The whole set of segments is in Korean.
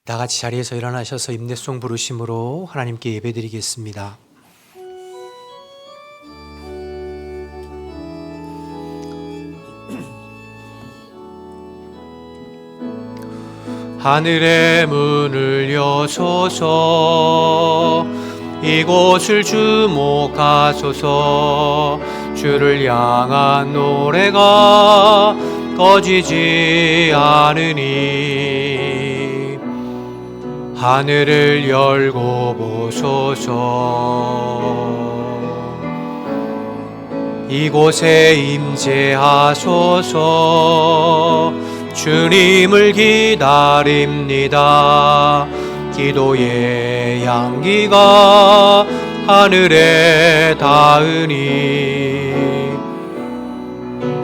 다 같이 자리에서 일어나셔서 임대송 부르심으로 하나님께 예배드리겠습니다. 하늘의 문을 여소서, 이곳을 주목하소서. 주를 향한 노래가 꺼지지 않으니 하늘을 열고 보소서. 이곳에 임재하소서. 주님을 기다립니다. 기도의 향기가 하늘에 닿으니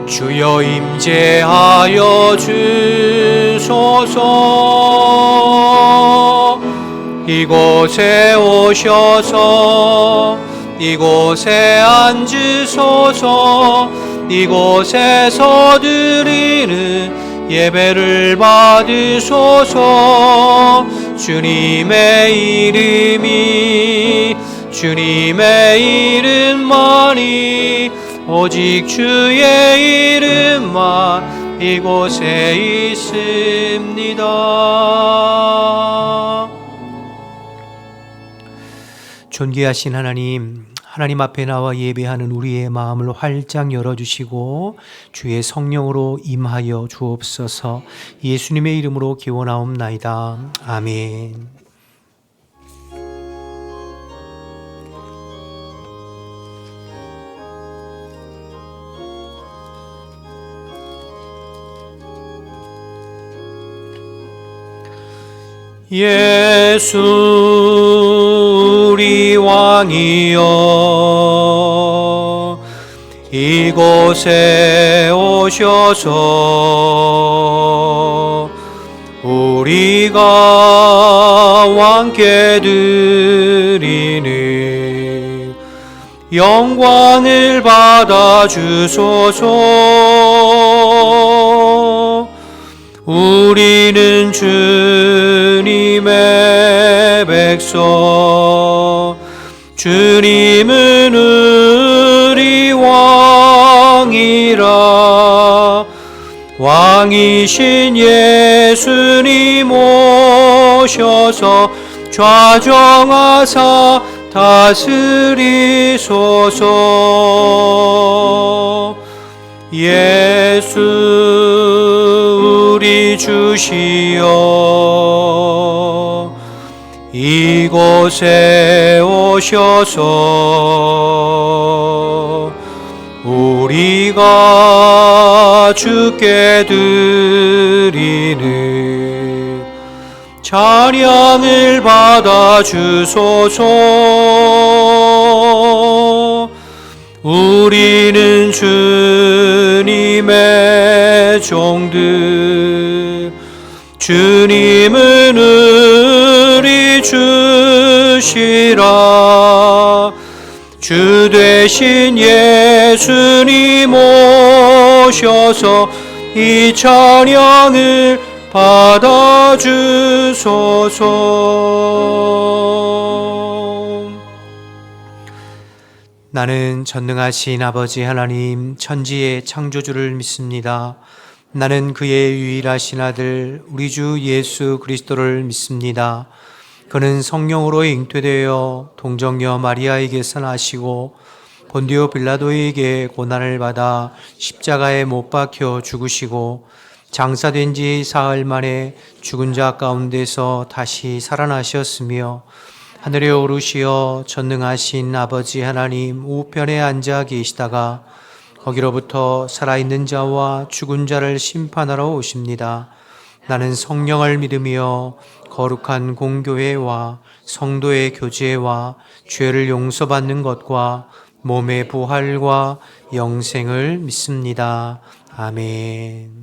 주여 임재하여 주소서. 이곳에 오셔서 이곳에 앉으소서. 이곳에서 드리는 예배를 받으소서. 주님의 이름만이 오직 주의 이름만 이곳에 있습니다. 존귀하신 하나님, 하나님 앞에 나와 예배하는 우리의 마음을 활짝 열어주시고 주의 성령으로 임하여 주옵소서. 예수님의 이름으로 기원하옵나이다. 아멘. 예수 우리 왕이여, 이곳에 오셔서 우리가 왕께 드리는 영광을 받아 주소서. 우리는 주님의 백성, 주님은 우리 왕이라. 왕이신 예수님 오셔서 좌정하사 다스리소서. 예수 우리 주시여, 이곳에 오셔서 우리가 주께 드리는 찬양을 받아 주소서. 우리는 주님의 종들, 주님은 우리 주시라. 주 되신 예수님 오셔서 이 찬양을 받아 주소서. 나는 전능하신 아버지 하나님, 천지의 창조주를 믿습니다. 나는 그의 유일하신 아들 우리 주 예수 그리스도를 믿습니다. 그는 성령으로 잉태되어 동정녀 마리아에게서 나시고 본디오 빌라도에게 고난을 받아 십자가에 못 박혀 죽으시고 장사된 지 사흘 만에 죽은 자 가운데서 다시 살아나셨으며 하늘에 오르시어 전능하신 아버지 하나님 우편에 앉아 계시다가 거기로부터 살아있는 자와 죽은 자를 심판하러 오십니다. 나는 성령을 믿으며 거룩한 공교회와 성도의 교제와 죄를 용서받는 것과 몸의 부활과 영생을 믿습니다. 아멘.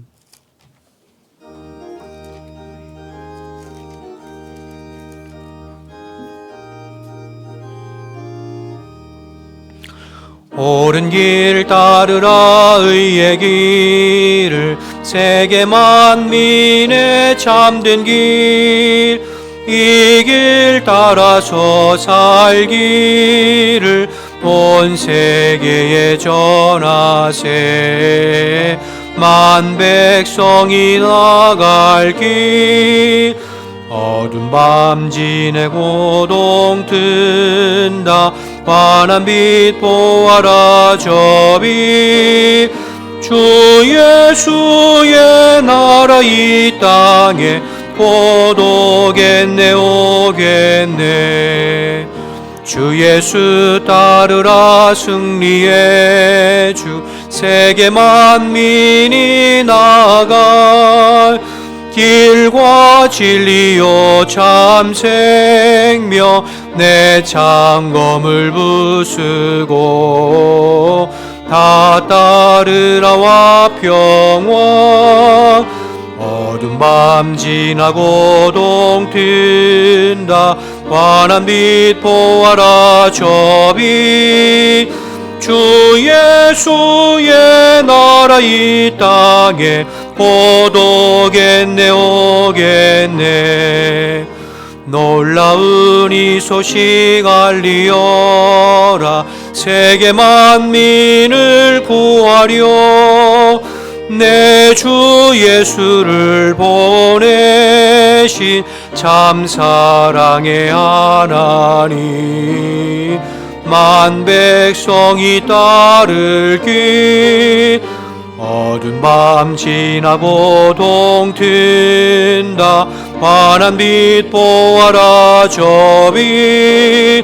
옳은 길 따르라 의의 길을, 세계 만민의 참된 길, 이 길 따라서 살기를 온 세계에 전하세. 만 백성이 나갈 길 어두운 밤 지내고 동튼다. 환한 빛 보아라 저비. 주 예수의 나라 이 땅에 곧 오겠네 오겠네. 주 예수 따르라 승리의 주. 세계 만민이 나갈 길과 진리요 참 생명. 내 창검을 부수고 다 따르라와 평화. 어두운 밤 지나고 동튼다. 환한 빛 보아라 저비. 주 예수의 나라 이 땅에 곧 오겠네 오겠네. 놀라운 이 소식 알리어라. 세계 만민을 구하려 내 주 예수를 보내신 참 사랑의 하나님. 만 백성이 따를 길 어두운 밤 지나고 동튼다. 환한 빛 보아라 저비.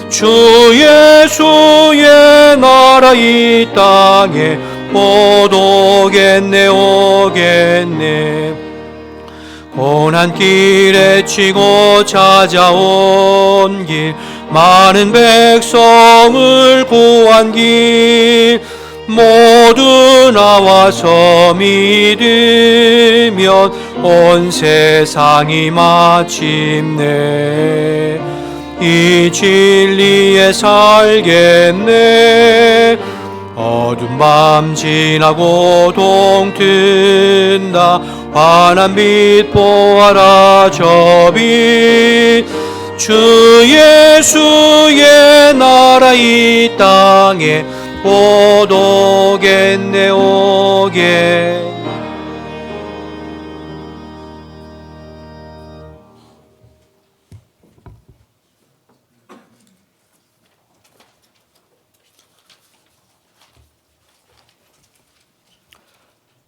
주 예수의 나라 이 땅에 곧 오겠네 오겠네. 고난 길에 치고 찾아온 길 많은 백성을 구한 길 모두 나와서 믿으면 온 세상이 마침내 이 진리에 살겠네. 어두운 밤 지나고 동튼다. 환한 빛 보아라 저빛. 주 예수의 나라 이 땅에 곧 오겠네 오겠네.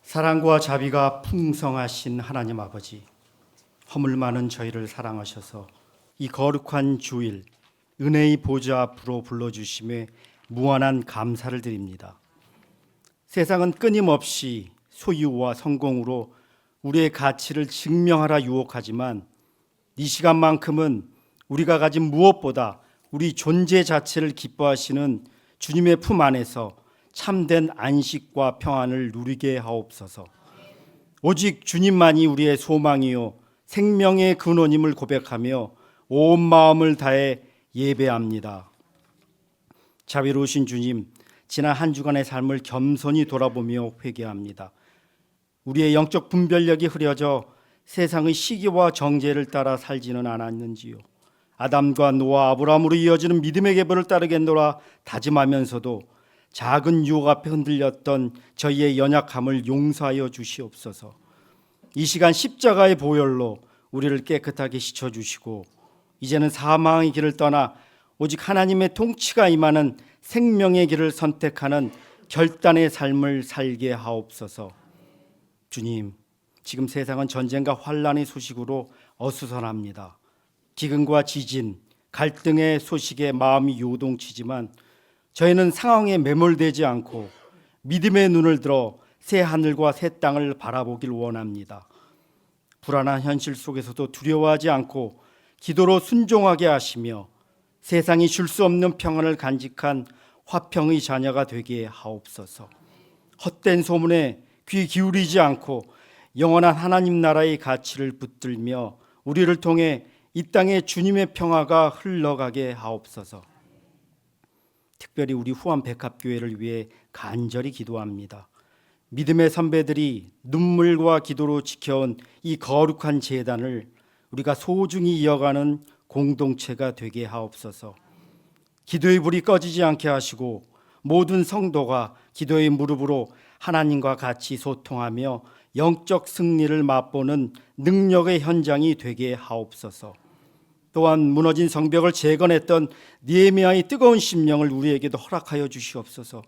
사랑과 자비가 풍성하신 하나님 아버지, 허물 많은 저희를 사랑하셔서 이 거룩한 주일 은혜의 보좌 앞으로 불러주심에 무한한 감사를 드립니다. 세상은 끊임없이 소유와 성공으로 우리의 가치를 증명하라 유혹하지만 이 시간만큼은 우리가 가진 무엇보다 우리 존재 자체를 기뻐하시는 주님의 품 안에서 참된 안식과 평안을 누리게 하옵소서. 오직 주님만이 우리의 소망이요 생명의 근원임을 고백하며 온 마음을 다해 예배합니다. 자비로우신 주님, 지난 한 주간의 삶을 겸손히 돌아보며 회개합니다. 우리의 영적 분별력이 흐려져 세상의 시기와 정죄를 따라 살지는 않았는지요. 아담과 노아, 아브라함으로 이어지는 믿음의 계보를 따르겠노라 다짐하면서도 작은 유혹 앞에 흔들렸던 저희의 연약함을 용서하여 주시옵소서. 이 시간 십자가의 보혈로 우리를 깨끗하게 씻어주시고 이제는 사망의 길을 떠나 오직 하나님의 통치가 임하는 생명의 길을 선택하는 결단의 삶을 살게 하옵소서. 주님, 지금 세상은 전쟁과 환란의 소식으로 어수선합니다. 기근과 지진, 갈등의 소식에 마음이 요동치지만 저희는 상황에 매몰되지 않고 믿음의 눈을 들어 새 하늘과 새 땅을 바라보길 원합니다. 불안한 현실 속에서도 두려워하지 않고 기도로 순종하게 하시며 세상이 줄 수 없는 평안을 간직한 화평의 자녀가 되게 하옵소서. 헛된 소문에 귀 기울이지 않고 영원한 하나님 나라의 가치를 붙들며 우리를 통해 이 땅에 주님의 평화가 흘러가게 하옵소서. 특별히 우리 후암 백합교회를 위해 간절히 기도합니다. 믿음의 선배들이 눈물과 기도로 지켜온 이 거룩한 제단을 우리가 소중히 이어가는 공동체가 되게 하옵소서. 기도의 불이 꺼지지 않게 하시고 모든 성도가 기도의 무릎으로 하나님과 같이 소통하며 영적 승리를 맛보는 능력의 현장이 되게 하옵소서. 또한 무너진 성벽을 재건했던 느헤미야의 뜨거운 심령을 우리에게도 허락하여 주시옵소서.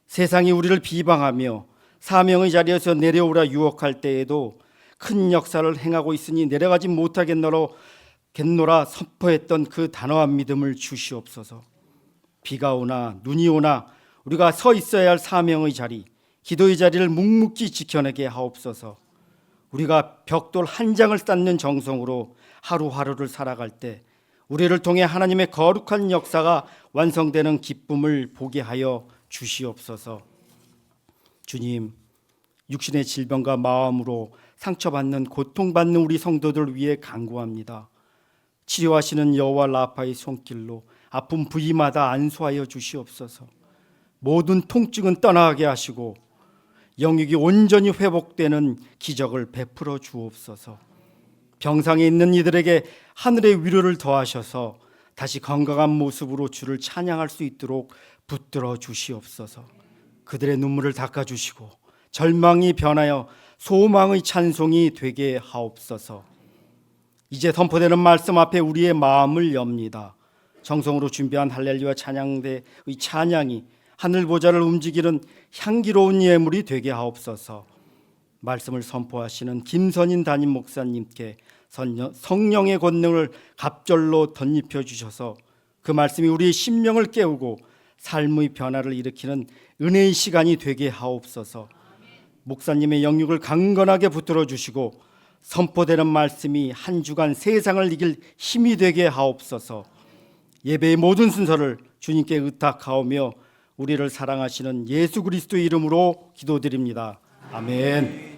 세상이 우리를 비방하며 사명의 자리에서 내려오라 유혹할 때에도 큰 역사를 행하고 있으니 내려가지 못하겠노라 선포했던 그 단호한 믿음을 주시옵소서. 비가 오나 눈이 오나 우리가 서 있어야 할 사명의 자리, 기도의 자리를 묵묵히 지켜내게 하옵소서. 우리가 벽돌 한 장을 쌓는 정성으로 하루하루를 살아갈 때 우리를 통해 하나님의 거룩한 역사가 완성되는 기쁨을 보게 하여 주시옵소서. 주님, 육신의 질병과 마음으로 상처받는 고통받는 우리 성도들을 위해 간구합니다. 치료하시는 여호와 라파의 손길로 아픈 부위마다 안수하여 주시옵소서. 모든 통증은 떠나게 하시고 영육이 온전히 회복되는 기적을 베풀어 주옵소서. 병상에 있는 이들에게 하늘의 위로를 더하셔서 다시 건강한 모습으로 주를 찬양할 수 있도록 붙들어 주시옵소서. 그들의 눈물을 닦아주시고 절망이 변하여 소망의 찬송이 되게 하옵소서. 이제 선포되는 말씀 앞에 우리의 마음을 엽니다. 정성으로 준비한 할렐루야 찬양대의 찬양이 하늘 보좌를 움직이는 향기로운 예물이 되게 하옵소서. 말씀을 선포하시는 김선인 담임 목사님께 성령의 권능을 갑절로 덧입혀 주셔서 그 말씀이 우리의 심령을 깨우고 삶의 변화를 일으키는 은혜의 시간이 되게 하옵소서. 목사님의 영육을 강건하게 붙들어 주시고 선포되는 말씀이 한 주간 세상을 이길 힘이 되게 하옵소서. 예배의 모든 순서를 주님께 의탁하오며 우리를 사랑하시는 예수 그리스도의 이름으로 기도드립니다. 아멘.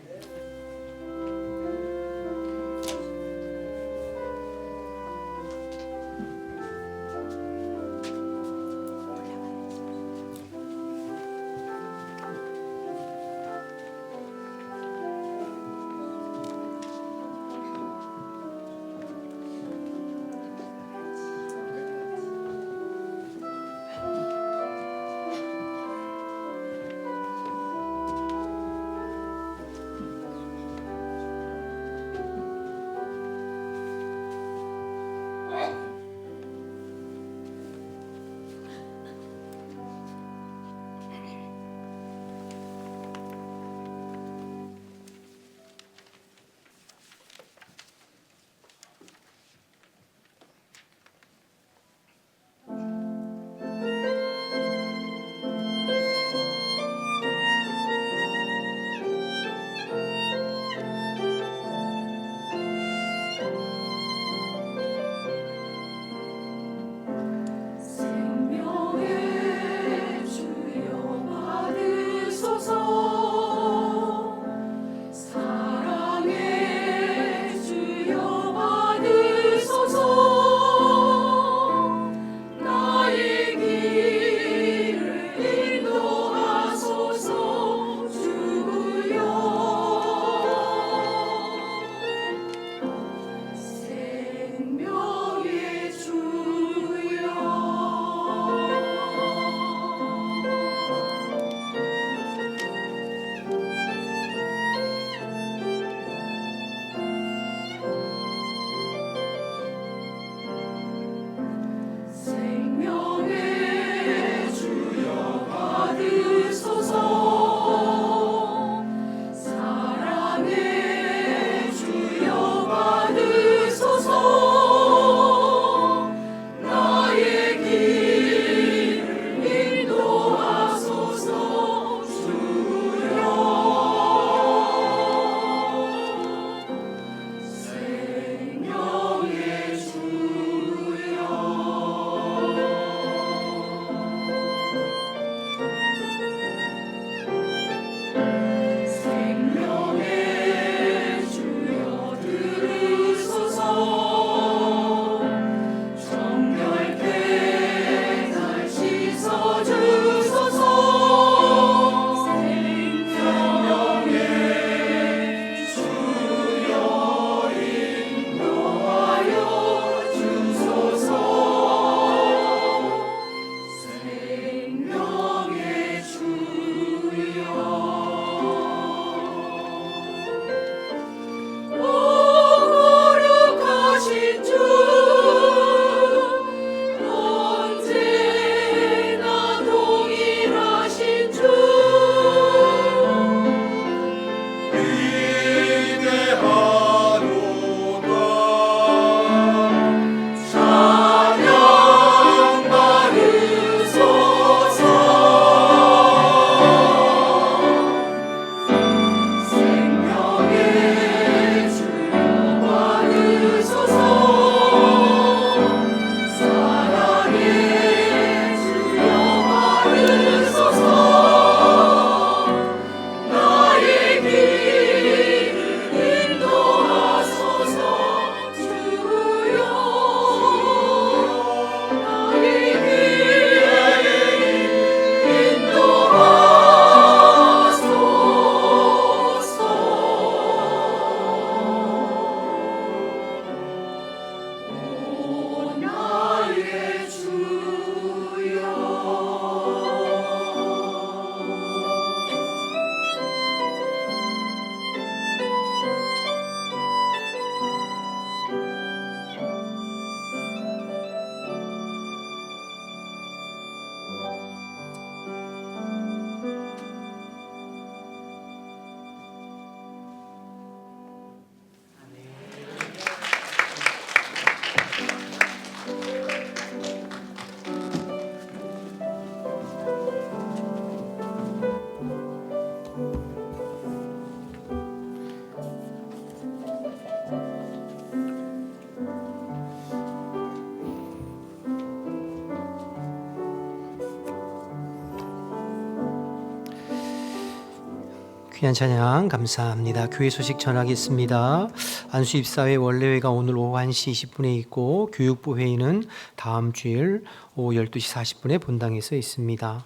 귀한 찬양 감사합니다. 교회 소식 전하겠습니다. 안수입사회 원래회가 오늘 오후 1시 20분에 있고 교육부 회의는 다음 주일 오후 12시 40분에 본당에서 있습니다.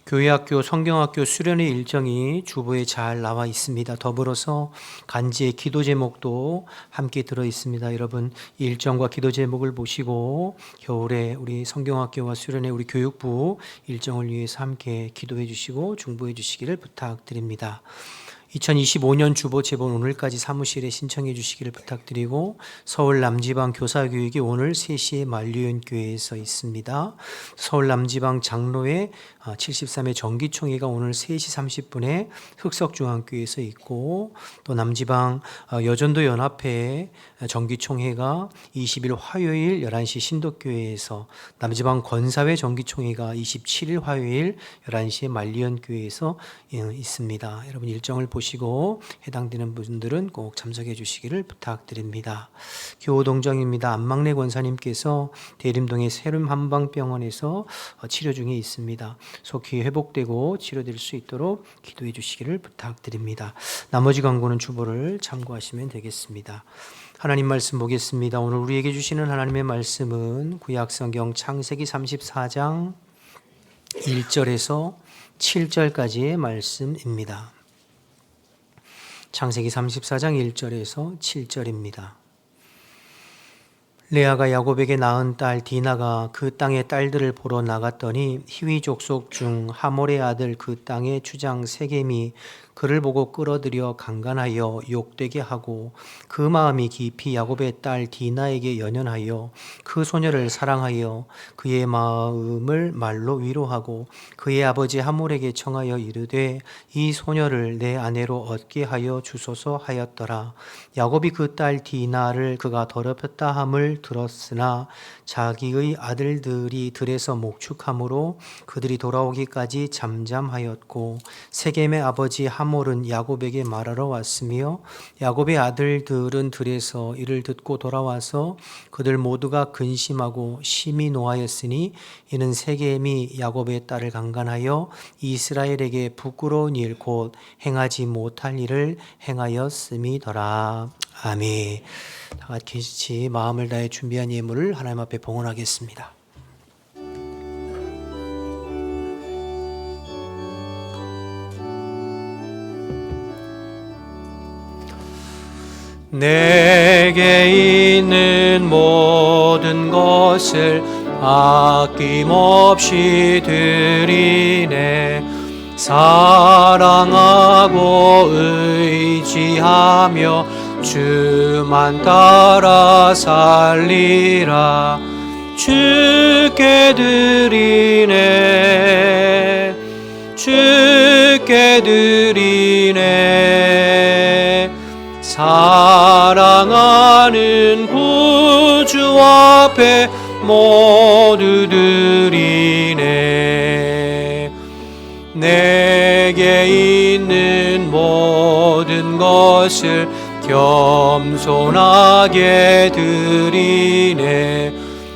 교회학교, 성경학교 수련회 일정이 주보에 잘 나와 있습니다. 더불어서 간지의 기도 제목도 함께 들어 있습니다. 여러분 이 일정과 기도 제목을 보시고 겨울에 우리 성경학교와 수련회 우리 교육부 일정을 위해서 함께 기도해 주시고 중보해 주시기를 부탁드립니다. 2025년 주보 제본 오늘까지 사무실에 신청해 주시기를 부탁드리고 서울 남지방 교사교육이 오늘 3시에 만류연교회에서 있습니다. 서울 남지방 장로회 73회 정기총회가 오늘 3시 30분에 흑석중앙교회에서 있고 또 남지방 여전도 연합회 정기총회가 20일 화요일 11시 신덕교회에서 남지방 권사회 정기총회가 27일 화요일 11시에 만류연교회에서 있습니다. 여러분 일정을 보시고 해당되는 분들은 꼭 참석해 주시기를 부탁드립니다. 교우동정입니다. 안막래 권사님께서 대림동의 세름 한방병원에서 치료 중에 있습니다. 속히 회복되고 치료될 수 있도록 기도해 주시기를 부탁드립니다. 나머지 광고는 주보를 참고하시면 되겠습니다. 하나님 말씀 보겠습니다. 오늘 우리에게 주시는 하나님의 말씀은 구약성경 창세기 34장 1절에서 7절까지의 말씀입니다. 창세기 34장 1절에서 7절입니다. 레아가 야곱에게 낳은 딸 디나가 그 땅의 딸들을 보러 나갔더니 히위 족속 중 하몰의 아들 그 땅의 주장 세겜이 그를 보고 끌어들여 강간하여 욕되게 하고 그 마음이 깊이 야곱의 딸 디나에게 연연하여 그 소녀를 사랑하여 그의 마음을 말로 위로하고 그의 아버지 하몰에게 청하여 이르되 이 소녀를 내 아내로 얻게 하여 주소서 하였더라. 야곱이 그 딸 디나를 그가 더럽혔다 함을 들었으나 자기의 아들들이 들에서 목축함으로 그들이 돌아오기까지 잠잠하였고 세겜의 아버지 하몰은 야곱에게 말하러 왔으며 야곱의 아들들은 들에서 이를 듣고 돌아와서 그들 모두가 근심하고 심히 노하였으니 이는 세겜이 야곱의 딸을 강간하여 이스라엘에게 부끄러운 일 곧 행하지 못할 일을 행하였음이더라. 아멘. 다 같이 마음을 다해 준비한 예물을 하나님 앞에 봉헌하겠습니다. 내게 있는 모든 것을 아낌없이 드리네. 사랑하고 의지하며 주만 따라 살리라. 주께 드리네. 주께 드리네. 사랑하는 구주 앞에 모두 드리네. 내게 있는 모든 것을 겸손하게 드리네.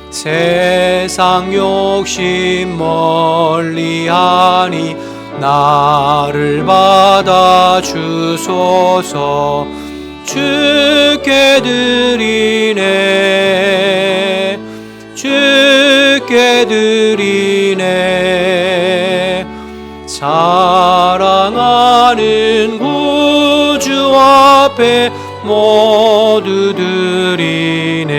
세상 욕심 멀리하니 나를 받아 주소서. 주께 드리네. 주께 드리네. 사랑하는 구주 앞에 모두 드리네.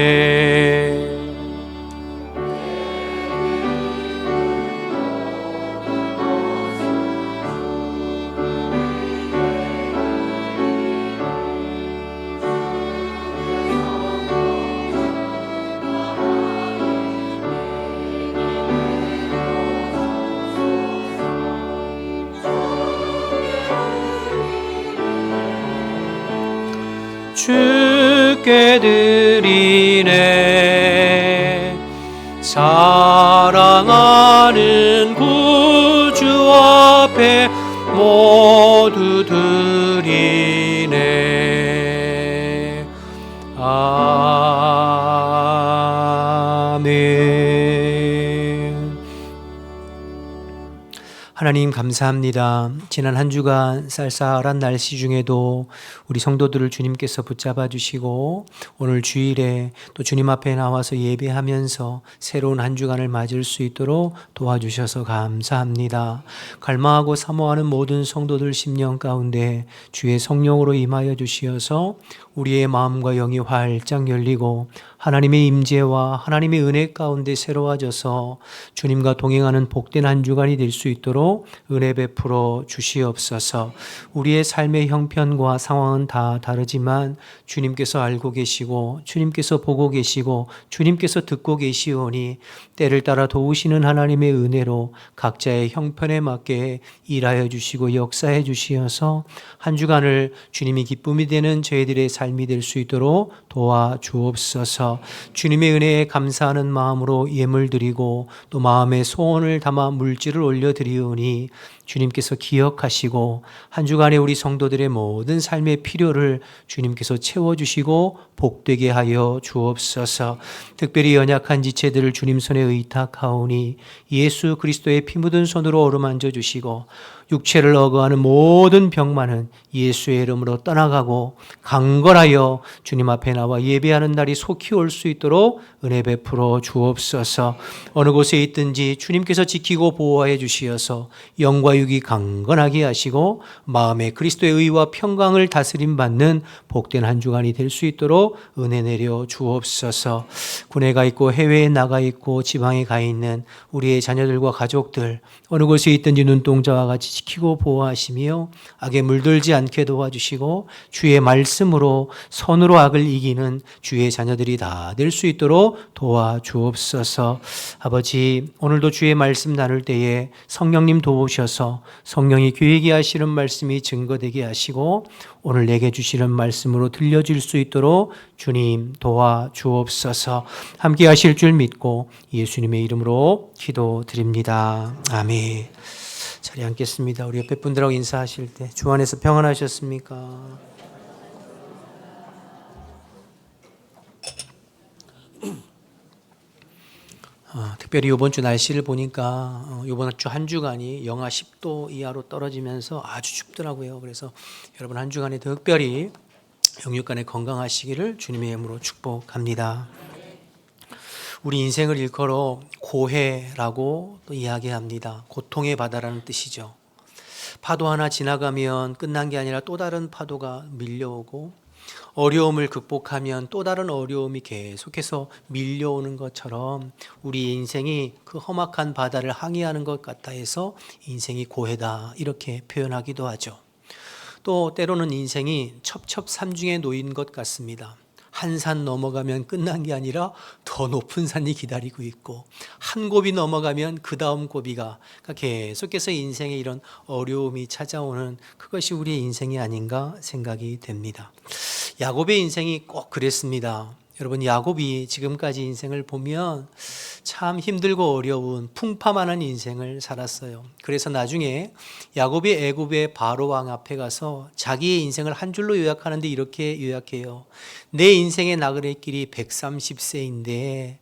주께 드리네. 사랑하는 구주 앞에 모두 드리네. 아멘. 하나님 감사합니다. 지난 한 주간 쌀쌀한 날씨 중에도 우리 성도들을 주님께서 붙잡아 주시고 오늘 주일에 또 주님 앞에 나와서 예배하면서 새로운 한 주간을 맞을 수 있도록 도와주셔서 감사합니다. 갈망하고 사모하는 모든 성도들 심령 가운데 주의 성령으로 임하여 주시어서 우리의 마음과 영이 활짝 열리고 하나님의 임재와 하나님의 은혜 가운데 새로워져서 주님과 동행하는 복된 한 주간이 될 수 있도록 은혜 베풀어 주시옵소서. 우리의 삶의 형편과 상황은 다 다르지만 주님께서 알고 계시고 주님께서 보고 계시고 주님께서 듣고 계시오니 때를 따라 도우시는 하나님의 은혜로 각자의 형편에 맞게 일하여 주시고 역사해 주시어서 한 주간을 주님이 기쁨이 되는 저희들의 삶이 될 수 있도록 도와주옵소서. 주님의 은혜에 감사하는 마음으로 예물 드리고 또 마음의 소원을 담아 물질을 올려드리오니 주님께서 기억하시고 한 주간에 우리 성도들의 모든 삶의 필요를 주님께서 채워주시고 복되게 하여 주옵소서. 특별히 연약한 지체들을 주님 손에 의탁하오니 예수 그리스도의 피 묻은 손으로 어루만져 주시고 육체를 어거하는 모든 병만은 예수의 이름으로 떠나가고 강건하여 주님 앞에 나와 예배하는 날이 속히 올 수 있도록 은혜 베풀어 주옵소서. 어느 곳에 있든지 주님께서 지키고 보호하여 주시어서 영과 육이 강건하게 하시고 마음에 그리스도의 의와 평강을 다스림 받는 복된 한 주간이 될 수 있도록 은혜 내려 주옵소서. 군에 가 있고 해외에 나가 있고 지방에 가 있는 우리의 자녀들과 가족들 어느 곳에 있든지 눈동자와 같이 지키고 보호하시며 악에 물들지 않게 도와주시고 주의 말씀으로 선으로 악을 이기는 주의 자녀들이 다 될 수 있도록 도와주옵소서. 아버지, 오늘도 주의 말씀 나눌 때에 성령님 도우셔서 성령이 교회게 하시는 말씀이 증거되게 하시고 오늘 내게 주시는 말씀으로 들려질 수 있도록 주님 도와주옵소서. 함께 하실 줄 믿고 예수님의 이름으로 기도드립니다. 아멘. 자리에 앉겠습니다. 우리 옆에 분들하고 인사하실 때 주 안에서 평안하셨습니까? 특별히 이번 주 날씨를 보니까 이번 주 한 주간이 영하 10도 이하로 떨어지면서 아주 춥더라고요. 그래서 여러분 한 주간에 특별히 영육간에 건강하시기를 주님의 이름으로 축복합니다. 우리 인생을 일컬어 고해라고 또 이야기합니다. 고통의 바다라는 뜻이죠. 파도 하나 지나가면 끝난 게 아니라 또 다른 파도가 밀려오고 어려움을 극복하면 또 다른 어려움이 계속해서 밀려오는 것처럼 우리 인생이 그 험악한 바다를 항해하는 것 같아 해서 인생이 고해다 이렇게 표현하기도 하죠. 또 때로는 인생이 첩첩산중에 놓인 것 같습니다. 한 산 넘어가면 끝난 게 아니라 더 높은 산이 기다리고 있고 한 곱이 넘어가면 그 다음 고비가 계속해서 인생에 이런 어려움이 찾아오는 그것이 우리의 인생이 아닌가 생각이 됩니다. 야곱의 인생이 꼭 그랬습니다. 여러분, 야곱이 지금까지 인생을 보면 참 힘들고 어려운 풍파만한 인생을 살았어요. 그래서 나중에 야곱이 애굽의 바로 왕 앞에 가서 자기의 인생을 한 줄로 요약하는데 이렇게 요약해요. 내 인생의 나그네길이 130세인데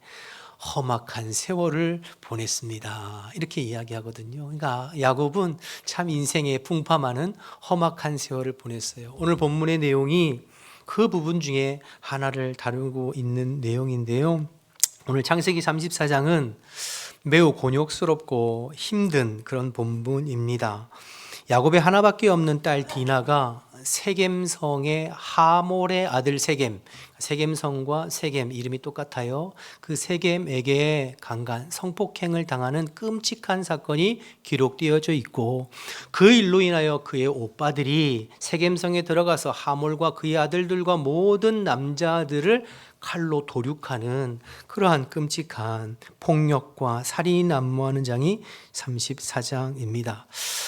험악한 세월을 보냈습니다. 이렇게 이야기하거든요. 그러니까 야곱은 참 인생의 풍파 많은 험악한 세월을 보냈어요. 오늘 본문의 내용이 그 부분 중에 하나를 다루고 있는 내용인데요. 오늘 창세기 34장은 매우 곤욕스럽고 힘든 그런 본문입니다. 야곱의 하나밖에 없는 딸 디나가 세겜성의 하몰의 아들 세겜성과 세겜 이름이 똑같아요. 그 세겜에게 강간 성폭행을 당하는 끔찍한 사건이 기록되어져 있고 그 일로 인하여 그의 오빠들이 세겜성에 들어가서 하몰과 그의 아들들과 모든 남자들을 칼로 도륙하는 그러한 끔찍한 폭력과 살인이 난무하는 장이 34장입니다.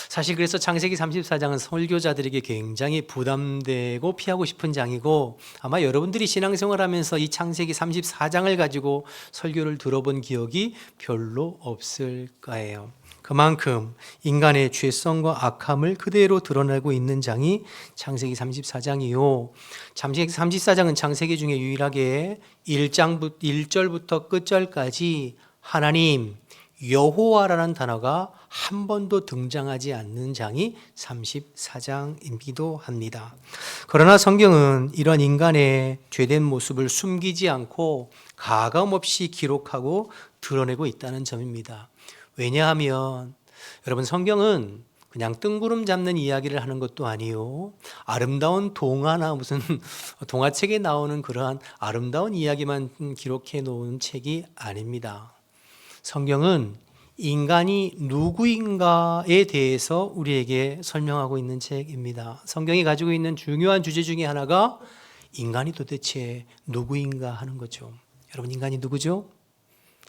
사실 그래서 창세기 34장은 설교자들에게 굉장히 부담되고 피하고 싶은 장이고 아마 여러분들이 신앙생활하면서 이 창세기 34장을 가지고 설교를 들어본 기억이 별로 없을 거예요. 그만큼 인간의 죄성과 악함을 그대로 드러내고 있는 장이 창세기 34장이요. 창세기 34장은 창세기 중에 유일하게 1절부터 끝절까지 하나님, 여호와라는 단어가 한 번도 등장하지 않는 장이 34장이기도 합니다. 그러나 성경은 이런 인간의 죄된 모습을 숨기지 않고 가감없이 기록하고 드러내고 있다는 점입니다. 왜냐하면 여러분, 성경은 그냥 뜬구름 잡는 이야기를 하는 것도 아니요, 아름다운 동화나 무슨 동화책에 나오는 그러한 아름다운 이야기만 기록해 놓은 책이 아닙니다. 성경은 인간이 누구인가에 대해서 우리에게 설명하고 있는 책입니다. 성경이 가지고 있는 중요한 주제 중에 하나가 인간이 도대체 누구인가 하는 거죠. 여러분, 인간이 누구죠?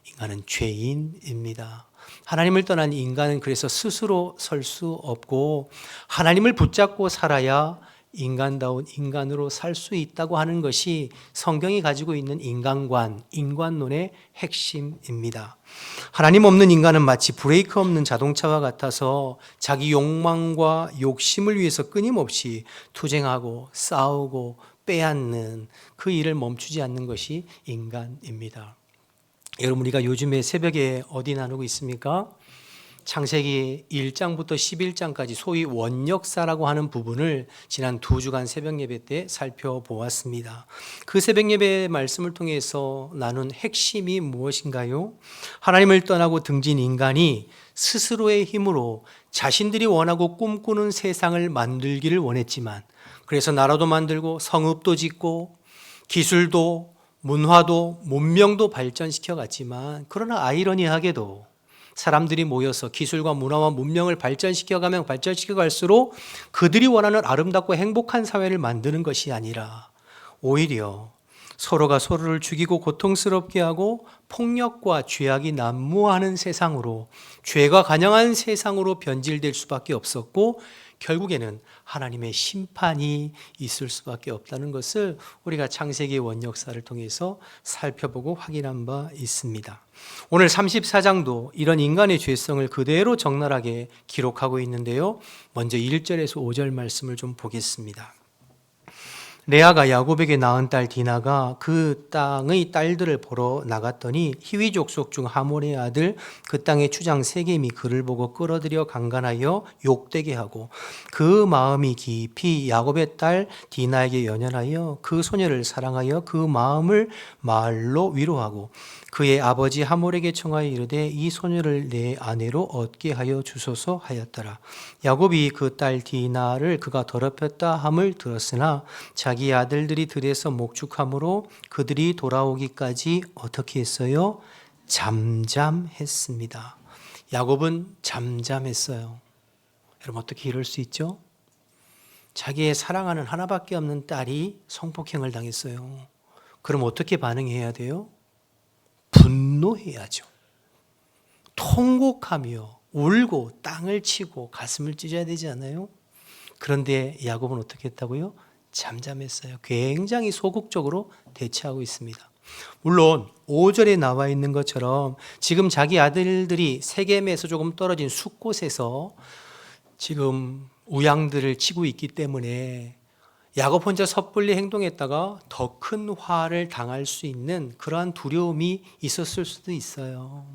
인간은 죄인입니다. 하나님을 떠난 인간은 그래서 스스로 설 수 없고 하나님을 붙잡고 살아야 인간다운 인간으로 살 수 있다고 하는 것이 성경이 가지고 있는 인간관, 인간론의 핵심입니다. 하나님 없는 인간은 마치 브레이크 없는 자동차와 같아서 자기 욕망과 욕심을 위해서 끊임없이 투쟁하고 싸우고 빼앗는 그 일을 멈추지 않는 것이 인간입니다. 여러분, 우리가 요즘에 새벽에 어디 나누고 있습니까? 창세기 1장부터 11장까지 소위 원역사라고 하는 부분을 지난 2주간 새벽 예배 때 살펴보았습니다. 그 새벽 예배 말씀을 통해서 나눈 핵심이 무엇인가요? 하나님을 떠나고 등진 인간이 스스로의 힘으로 자신들이 원하고 꿈꾸는 세상을 만들기를 원했지만, 그래서 나라도 만들고 성읍도 짓고 기술도 문화도 문명도 발전시켜 갔지만, 그러나 아이러니하게도 사람들이 모여서 기술과 문화와 문명을 발전시켜 갈수록 그들이 원하는 아름답고 행복한 사회를 만드는 것이 아니라 오히려 서로가 서로를 죽이고 고통스럽게 하고 폭력과 죄악이 난무하는 세상으로, 죄가 간영한 세상으로 변질될 수밖에 없었고, 결국에는 하나님의 심판이 있을 수밖에 없다는 것을 우리가 창세기 원역사를 통해서 살펴보고 확인한 바 있습니다. 오늘 34장도 이런 인간의 죄성을 그대로 적나라하게 기록하고 있는데요. 먼저 1절에서 5절 말씀을 좀 보겠습니다. 레아가 야곱에게 낳은 딸 디나가 그 땅의 딸들을 보러 나갔더니 히위 족속 중 하몰의 아들 그 땅의 추장 세겜이 그를 보고 끌어들여 강간하여 욕되게 하고 그 마음이 깊이 야곱의 딸 디나에게 연연하여 그 소녀를 사랑하여 그 마음을 말로 위로하고 그의 아버지 하몰에게 청하여 이르되 이 소녀를 내 아내로 얻게 하여 주소서 하였더라. 야곱이 그 딸 디나를 그가 더럽혔다 함을 들었으나 자기 아들들이 들에서 목축함으로 그들이 돌아오기까지 어떻게 했어요? 잠잠했습니다. 야곱은 잠잠했어요. 여러분, 어떻게 이럴 수 있죠? 자기의 사랑하는 하나밖에 없는 딸이 성폭행을 당했어요. 그럼 어떻게 반응해야 돼요? 분노해야죠. 통곡하며 울고 땅을 치고 가슴을 찢어야 되지 않아요? 그런데 야곱은 어떻게 했다고요? 잠잠했어요. 굉장히 소극적으로 대처하고 있습니다. 물론 5절에 나와 있는 것처럼 지금 자기 아들들이 세겜에서 조금 떨어진 숲곳에서 지금 우양들을 치고 있기 때문에 야곱 혼자 섣불리 행동했다가 더 큰 화를 당할 수 있는 그러한 두려움이 있었을 수도 있어요.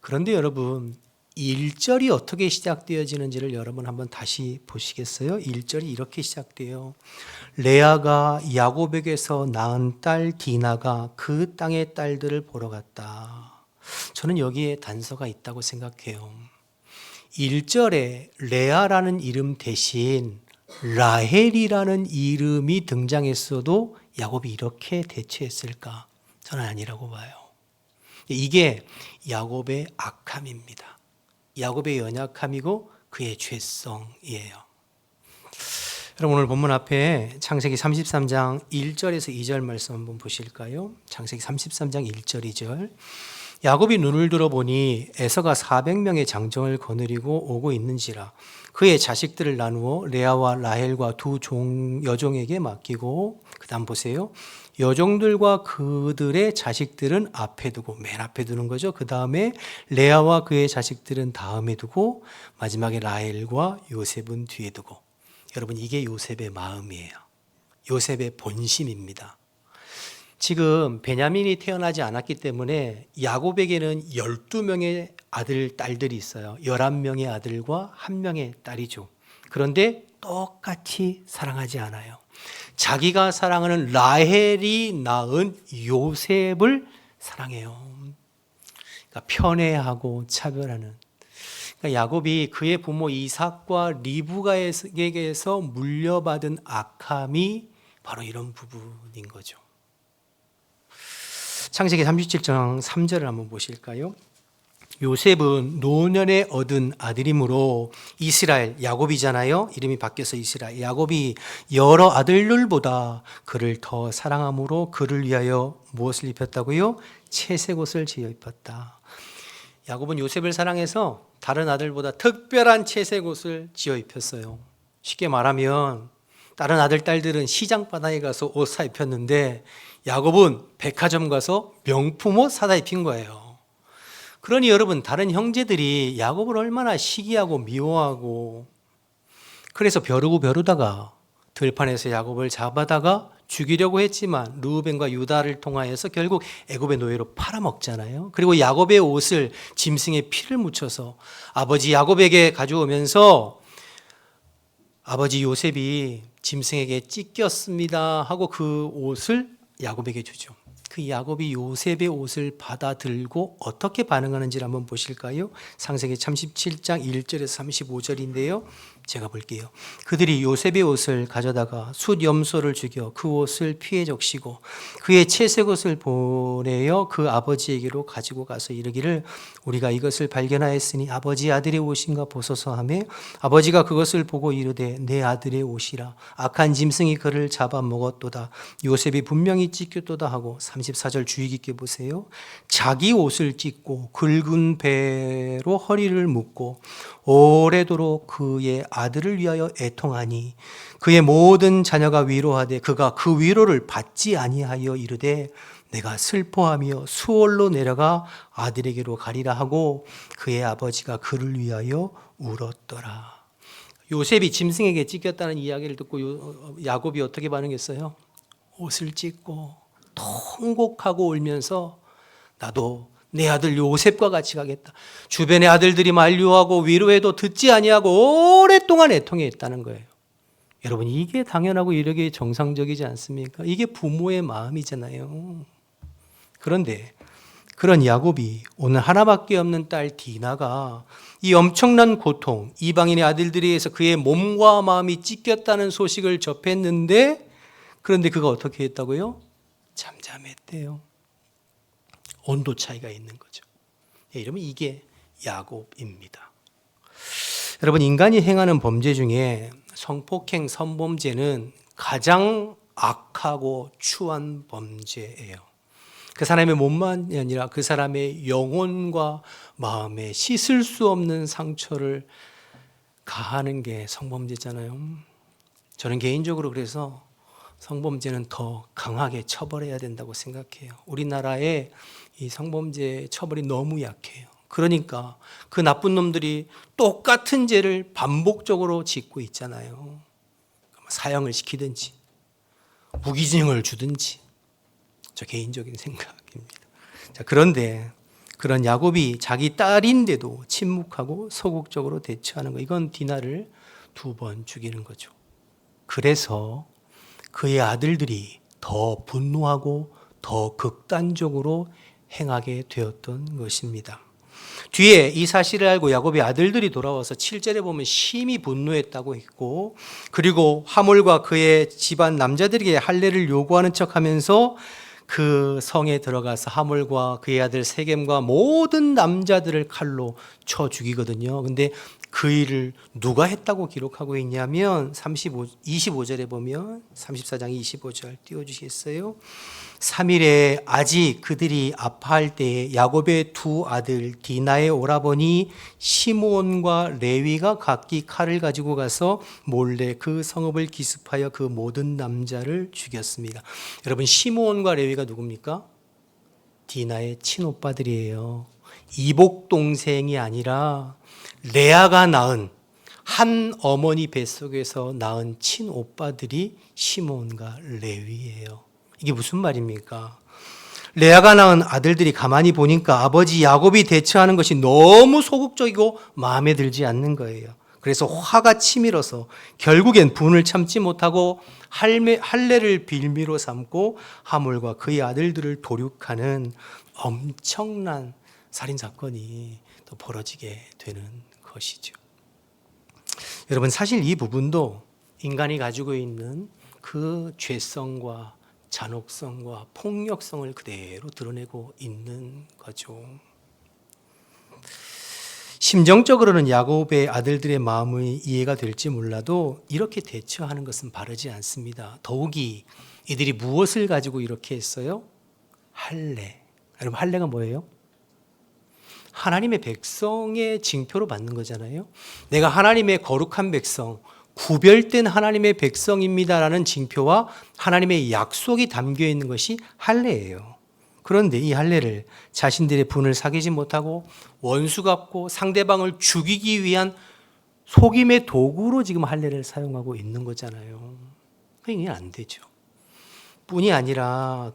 그런데 여러분, 1절이 어떻게 시작되어지는지를 여러분 한번 다시 보시겠어요? 1절이 이렇게 시작돼요. 레아가 야곱에게서 낳은 딸 디나가 그 땅의 딸들을 보러 갔다. 저는 여기에 단서가 있다고 생각해요. 1절에 레아라는 이름 대신 라헬이라는 이름이 등장했어도 야곱이 이렇게 대처했을까? 저는 아니라고 봐요. 이게 야곱의 악함입니다. 야곱의 연약함이고 그의 죄성이에요. 여러분, 오늘 본문 앞에 창세기 33장 1절에서 2절 말씀 한번 보실까요? 창세기 33장 1절 2절. 야곱이 눈을 들어보니 에서가 400명의 장정을 거느리고 오고 있는지라 그의 자식들을 나누어 레아와 라헬과 두 여종에게 맡기고, 그 다음 보세요. 여종들과 그들의 자식들은 앞에 두고, 맨 앞에 두는 거죠. 그 다음에 레아와 그의 자식들은 다음에 두고, 마지막에 라헬과 요셉은 뒤에 두고. 여러분, 이게 요셉의 마음이에요. 요셉의 본심입니다. 지금 베냐민이 태어나지 않았기 때문에 야곱에게는 12명의 아들, 딸들이 있어요. 11명의 아들과 1명의 딸이죠. 그런데 똑같이 사랑하지 않아요. 자기가 사랑하는 라헬이 낳은 요셉을 사랑해요. 그러니까 편애하고 차별하는. 그러니까 야곱이 그의 부모 이삭과 리브가에게서 물려받은 악함이 바로 이런 부분인 거죠. 창세기 37장 3절을 한번 보실까요? 요셉은 노년에 얻은 아들이므로 이스라엘, 야곱이잖아요. 이름이 바뀌어서 이스라엘. 야곱이 여러 아들들보다 그를 더 사랑함으로 그를 위하여 무엇을 입혔다고요? 채색 옷을 지어 입혔다. 야곱은 요셉을 사랑해서 다른 아들보다 특별한 채색 옷을 지어 입혔어요. 쉽게 말하면 다른 아들, 딸들은 시장 바닥에 가서 옷 사 입혔는데 야곱은 백화점 가서 명품 옷 사다 입힌 거예요. 그러니 여러분, 다른 형제들이 야곱을 얼마나 시기하고 미워하고, 그래서 벼르다가 들판에서 야곱을 잡아다가 죽이려고 했지만 르우벤과 유다를 통하여서 결국 애굽의 노예로 팔아먹잖아요. 그리고 야곱의 옷을 짐승의 피를 묻혀서 아버지 야곱에게 가져오면서 아버지 요셉이 짐승에게 찢겼습니다 하고 그 옷을 야곱에게 주죠. 그 야곱이 요셉의 옷을 받아들고 어떻게 반응하는지를 한번 보실까요? 창세기 37장 1절에서 35절인데요. 제가 볼게요. 그들이 요셉의 옷을 가져다가 숫 염소를 죽여 그 옷을 피에 적시고 그의 채색 옷을 보내어 그 아버지에게로 가지고 가서 이르기를 우리가 이것을 발견하였으니 아버지 아들의 옷인가 보소서 하며 아버지가 그것을 보고 이르되 내 아들의 옷이라 악한 짐승이 그를 잡아 먹었도다. 요셉이 분명히 찢겼도다 하고 34절 주의 깊게 보세요. 자기 옷을 찢고 굵은 배로 허리를 묶고 오래도록 그의 아들을 위하여 애통하니 그의 모든 자녀가 위로하되 그가 그 위로를 받지 아니하여 이르되 내가 슬퍼하며 수월로 내려가 아들에게로 가리라 하고 그의 아버지가 그를 위하여 울었더라. 요셉이 짐승에게 찢겼다는 이야기를 듣고 야곱이 어떻게 반응했어요? 옷을 찢고 통곡하고 울면서 나도 내 아들 요셉과 같이 가겠다. 주변의 아들들이 만류하고 위로해도 듣지 아니하고 오랫동안 애통했다는 거예요. 여러분, 이게 당연하고 이렇게 정상적이지 않습니까? 이게 부모의 마음이잖아요. 그런데 그런 야곱이 오늘 하나밖에 없는 딸 디나가 이 엄청난 고통, 이방인의 아들들에 의해서 그의 몸과 마음이 찢겼다는 소식을 접했는데, 그런데 그가 어떻게 했다고요? 잠잠했대요. 온도 차이가 있는 거죠. 이러면 이게 야곱입니다. 여러분, 인간이 행하는 범죄 중에 성폭행, 성범죄는 가장 악하고 추한 범죄예요. 그 사람의 몸만이 아니라 그 사람의 영혼과 마음에 씻을 수 없는 상처를 가하는 게 성범죄잖아요. 저는 개인적으로 그래서 성범죄는 더 강하게 처벌해야 된다고 생각해요. 우리나라의 이 성범죄 처벌이 너무 약해요. 그러니까 그 나쁜 놈들이 똑같은 죄를 반복적으로 짓고 있잖아요. 사형을 시키든지 무기징역을 주든지, 저 개인적인 생각입니다. 자, 그런데 그런 야곱이 자기 딸인데도 침묵하고 소극적으로 대처하는 거, 이건 디나를 2번 죽이는 거죠. 그래서 그의 아들들이 더 분노하고 더 극단적으로 행하게 되었던 것입니다. 뒤에 이 사실을 알고 야곱의 아들들이 돌아와서 7절에 보면 심히 분노했다고 했고, 그리고 하몰과 그의 집안 남자들에게 할례를 요구하는 척하면서 그 성에 들어가서 하몰과 그의 아들 세겜과 모든 남자들을 칼로 쳐 죽이거든요. 근데 그 일을 누가 했다고 기록하고 있냐면 25절에 보면 34장 25절 띄워주시겠어요? 3일에 아직 그들이 아파할 때에 야곱의 2 아들 디나의 오라버니 시므온과 레위가 각기 칼을 가지고 가서 몰래 그 성읍을 기습하여 그 모든 남자를 죽였습니다. 여러분, 시므온과 레위가 누굽니까? 디나의 친오빠들이에요. 이복 동생이 아니라 레아가 낳은 한 어머니 뱃속에서 낳은 친오빠들이 시므온과 레위예요. 이게 무슨 말입니까? 레아가 낳은 아들들이 가만히 보니까 아버지 야곱이 대처하는 것이 너무 소극적이고 마음에 들지 않는 거예요. 그래서 화가 치밀어서 결국엔 분을 참지 못하고 할례를 빌미로 삼고 하몰과 그의 아들들을 도륙하는 엄청난 살인 사건이 또 벌어지게 되는 것이죠. 여러분, 사실 이 부분도 인간이 가지고 있는 그 죄성과 잔혹성과 폭력성을 그대로 드러내고 있는 거죠. 심정적으로는 야곱의 아들들의 마음이 이해가 될지 몰라도 이렇게 대처하는 것은 바르지 않습니다. 더욱이 이들이 무엇을 가지고 이렇게 했어요? 할례. 여러분, 할례가 뭐예요? 하나님의 백성의 징표로 받는 거잖아요. 내가 하나님의 거룩한 백성, 구별된 하나님의 백성입니다라는 징표와 하나님의 약속이 담겨 있는 것이 할례예요. 그런데 이 할례를 자신들의 분을 사귀지 못하고 원수 같고 상대방을 죽이기 위한 속임의 도구로 지금 할례를 사용하고 있는 거잖아요. 이게 안 되죠. 뿐이 아니라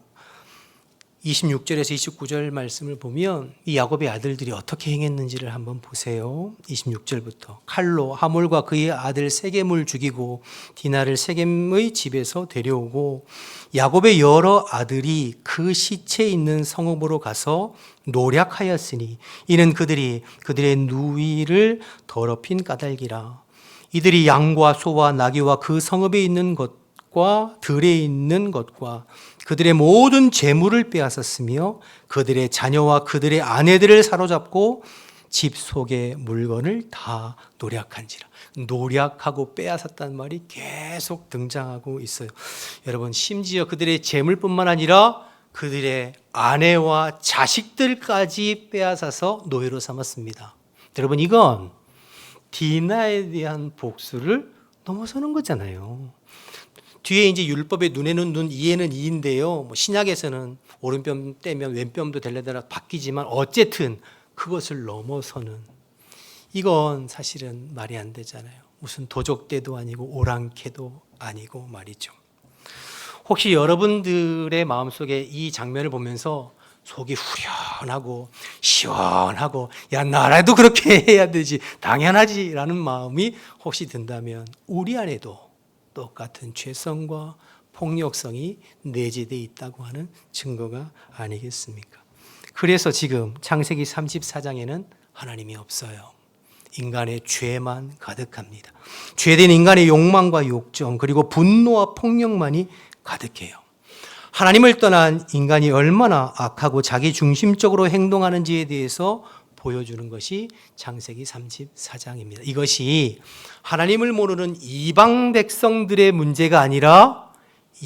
26절에서 29절 말씀을 보면 이 야곱의 아들들이 어떻게 행했는지를 한번 보세요. 26절부터 칼로 하몰과 그의 아들 세겜을 죽이고 디나를 세겜의 집에서 데려오고 야곱의 여러 아들이 그 시체 있는 성읍으로 가서 노략하였으니 이는 그들이 그들의 누이를 더럽힌 까닭이라. 이들이 양과 소와 나귀와 그 성읍에 있는 것과 들에 있는 것과 그들의 모든 재물을 빼앗았으며 그들의 자녀와 그들의 아내들을 사로잡고 집 속의 물건을 다 노략한지라. 노략하고 빼앗았다는 말이 계속 등장하고 있어요. 여러분, 심지어 그들의 재물뿐만 아니라 그들의 아내와 자식들까지 빼앗아서 노예로 삼았습니다. 여러분, 이건 디나에 대한 복수를 넘어서는 거잖아요. 뒤에 이제 율법의 눈에는 눈, 이에는 이인데요. 신약에서는 오른뺨 떼면 왼뺨도 될래다라 바뀌지만 어쨌든 그것을 넘어서는, 이건 사실은 말이 안 되잖아요. 무슨 도적대도 아니고 오랑캐도 아니고 말이죠. 혹시 여러분들의 마음속에 이 장면을 보면서 속이 후련하고 시원하고 야, 나라도 그렇게 해야 되지, 당연하지라는 마음이 혹시 든다면 우리 안에도 똑같은 죄성과 폭력성이 내재되어 있다고 하는 증거가 아니겠습니까? 그래서 지금 창세기 34장에는 하나님이 없어요. 인간의 죄만 가득합니다. 죄된 인간의 욕망과 욕정, 그리고 분노와 폭력만이 가득해요. 하나님을 떠난 인간이 얼마나 악하고 자기 중심적으로 행동하는지에 대해서 보여주는 것이 창세기 34장입니다. 이것이 하나님을 모르는 이방 백성들의 문제가 아니라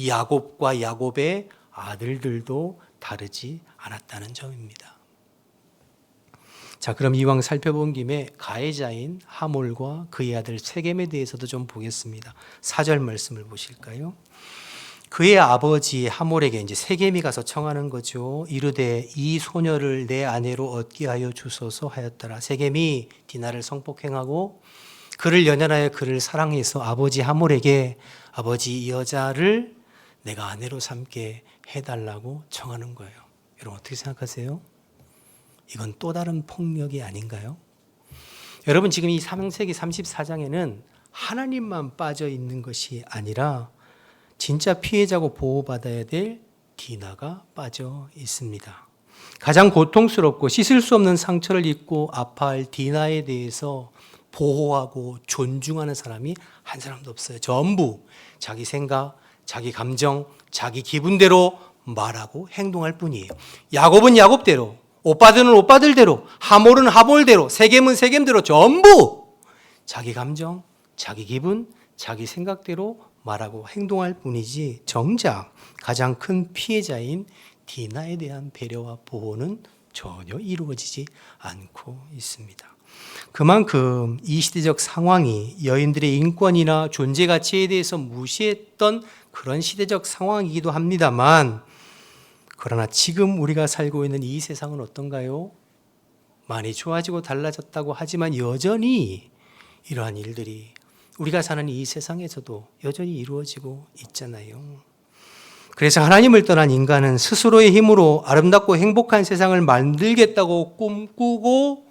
야곱과 야곱의 아들들도 다르지 않았다는 점입니다. 자, 그럼 이왕 살펴본 김에 가해자인 하몰과 그의 아들 세겜에 대해서도 좀 보겠습니다. 4절 말씀을 보실까요? 그의 아버지 하몰에게 이제 세겜이 가서 청하는 거죠. 이르되 이 소녀를 내 아내로 얻게 하여 주소서 하였더라. 세겜이 디나를 성폭행하고 그를 연연하여 그를 사랑해서 아버지 하몰에게 아버지 이 여자를 내가 아내로 삼게 해달라고 청하는 거예요. 여러분, 어떻게 생각하세요? 이건 또 다른 폭력이 아닌가요? 여러분, 지금 이 창세기 34장에는 하나님만 빠져 있는 것이 아니라 진짜 피해자고 보호받아야 될 디나가 빠져 있습니다. 가장 고통스럽고 씻을 수 없는 상처를 입고 아파할 디나에 대해서 보호하고 존중하는 사람이 한 사람도 없어요. 전부 자기 생각, 자기 감정, 자기 기분대로 말하고 행동할 뿐이에요. 야곱은 야곱대로, 오빠들은 오빠들대로, 하몰은 하몰대로, 세겜은 세겜대로 전부 자기 감정, 자기 기분, 자기 생각대로 말하고 행동할 뿐이지 정작 가장 큰 피해자인 디나에 대한 배려와 보호는 전혀 이루어지지 않고 있습니다. 그만큼 이 시대적 상황이 여인들의 인권이나 존재 가치에 대해서 무시했던 그런 시대적 상황이기도 합니다만, 그러나 지금 우리가 살고 있는 이 세상은 어떤가요? 많이 좋아지고 달라졌다고 하지만 여전히 이러한 일들이 우리가 사는 이 세상에서도 여전히 이루어지고 있잖아요. 그래서 하나님을 떠난 인간은 스스로의 힘으로 아름답고 행복한 세상을 만들겠다고 꿈꾸고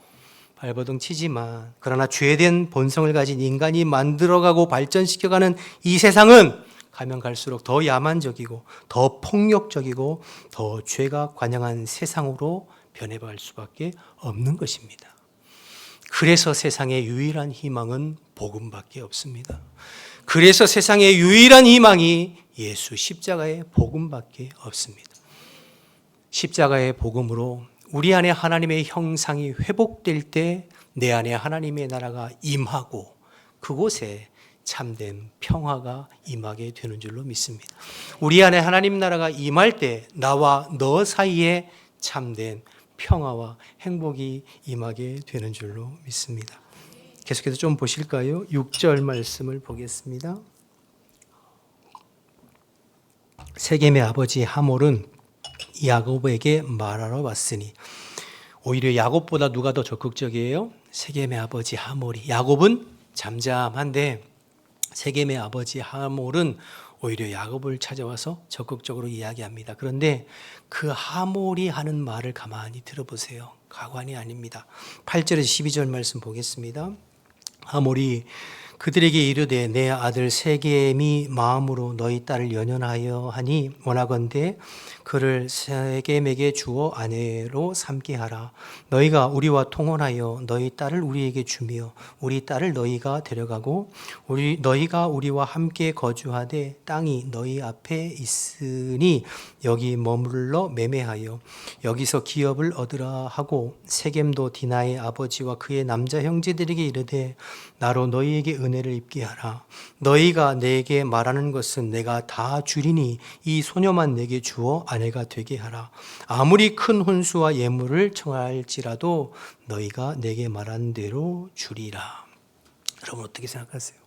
발버둥 치지만, 그러나 죄된 본성을 가진 인간이 만들어가고 발전시켜가는 이 세상은 가면 갈수록 더 야만적이고 더 폭력적이고 더 죄가 관영한 세상으로 변해갈 수밖에 없는 것입니다. 그래서 세상의 유일한 희망은 복음밖에 없습니다. 그래서 세상의 유일한 희망이 예수 십자가의 복음밖에 없습니다. 십자가의 복음으로 우리 안에 하나님의 형상이 회복될 때 내 안에 하나님의 나라가 임하고 그곳에 참된 평화가 임하게 되는 줄로 믿습니다. 우리 안에 하나님 나라가 임할 때 나와 너 사이에 참된 평화와 행복이 임하게 되는 줄로 믿습니다. 계속해서 좀 보실까요? 6절 말씀을 보겠습니다. 세겜의 아버지 하몰은 야곱에게 말하러 왔으니, 오히려 야곱보다 누가 더 적극적이에요? 세겜의 아버지 하몰이. 야곱은 잠잠한데 세겜의 아버지 하몰은 오히려 야곱을 찾아와서 적극적으로 이야기합니다. 그런데 그 하몰이 하는 말을 가만히 들어보세요. 가관이 아닙니다. 8절에서 12절 말씀 보겠습니다. 하몰이 그들에게 이르되 내 아들 세겜이 마음으로 너희 딸을 연연하여 하니 원하건대 그를 세겜에게 주어 아내로 삼게 하라. 너희가 우리와 통혼하여 너희 딸을 우리에게 주며 우리 딸을 너희가 데려가고 너희가 우리와 함께 거주하되 땅이 너희 앞에 있으니 여기 머물러 매매하여 여기서 기업을 얻으라 하고, 세겜도 디나의 아버지와 그의 남자 형제들에게 이르되 나로 너희에게 은혜를 입게 하라. 너희가 내게 말하는 것은 내가 다 주리니 이 소녀만 내게 주어 아내가 되게 하라. 아무리 큰 혼수와 예물을 청할지라도 너희가 내게 말한 대로 주리라. 여러분 어떻게 생각하세요?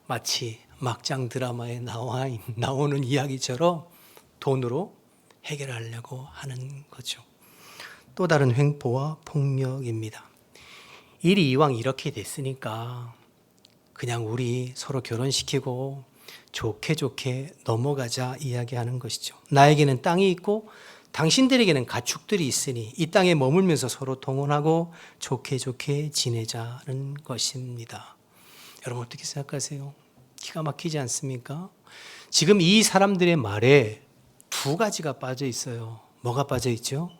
마치 막장 드라마에 나오는 이야기처럼 돈으로 해결하려고 하는 거죠. 또 다른 횡포와 폭력입니다. 일이 이왕 이렇게 됐으니까 그냥 우리 서로 결혼시키고 좋게 좋게 넘어가자 이야기하는 것이죠. 나에게는 땅이 있고 당신들에게는 가축들이 있으니 이 땅에 머물면서 서로 통혼하고 좋게 좋게 지내자는 것입니다. 여러분 어떻게 생각하세요? 기가 막히지 않습니까? 지금 이 사람들의 말에 두 가지가 빠져 있어요. 뭐가 빠져 있죠?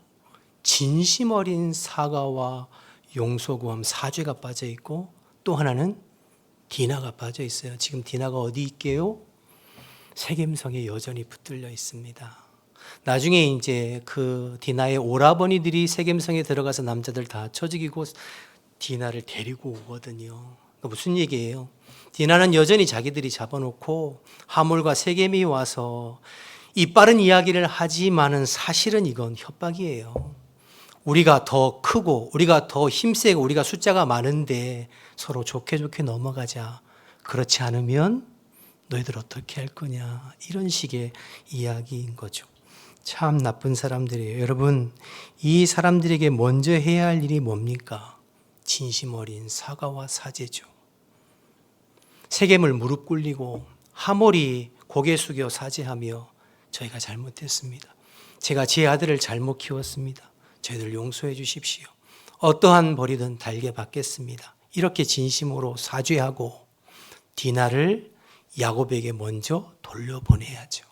진심 어린 사과와 용서구함, 사죄가 빠져 있고, 또 하나는 디나가 빠져 있어요. 지금 디나가 어디 있게요? 세겜성에 여전히 붙들려 있습니다. 나중에 이제 그 디나의 오라버니들이 세겜성에 들어가서 남자들 다 쳐 죽이고 디나를 데리고 오거든요. 무슨 얘기예요? 디나는 여전히 자기들이 잡아놓고 하몰과 세겜이 와서 이빠른 이야기를 하지만은 사실은 이건 협박이에요. 우리가 더 크고 우리가 더 힘세고 우리가 숫자가 많은데 서로 좋게 좋게 넘어가자. 그렇지 않으면 너희들 어떻게 할 거냐. 이런 식의 이야기인 거죠. 참 나쁜 사람들이에요. 여러분, 이 사람들에게 먼저 해야 할 일이 뭡니까? 진심 어린 사과와 사죄죠. 세겜을 무릎 꿇리고 하몰이 고개 숙여 사죄하며 저희가 잘못했습니다. 제가 제 아들을 잘못 키웠습니다. 저희들 용서해 주십시오. 어떠한 벌이든 달게 받겠습니다. 이렇게 진심으로 사죄하고 디나를 야곱에게 먼저 돌려보내야죠.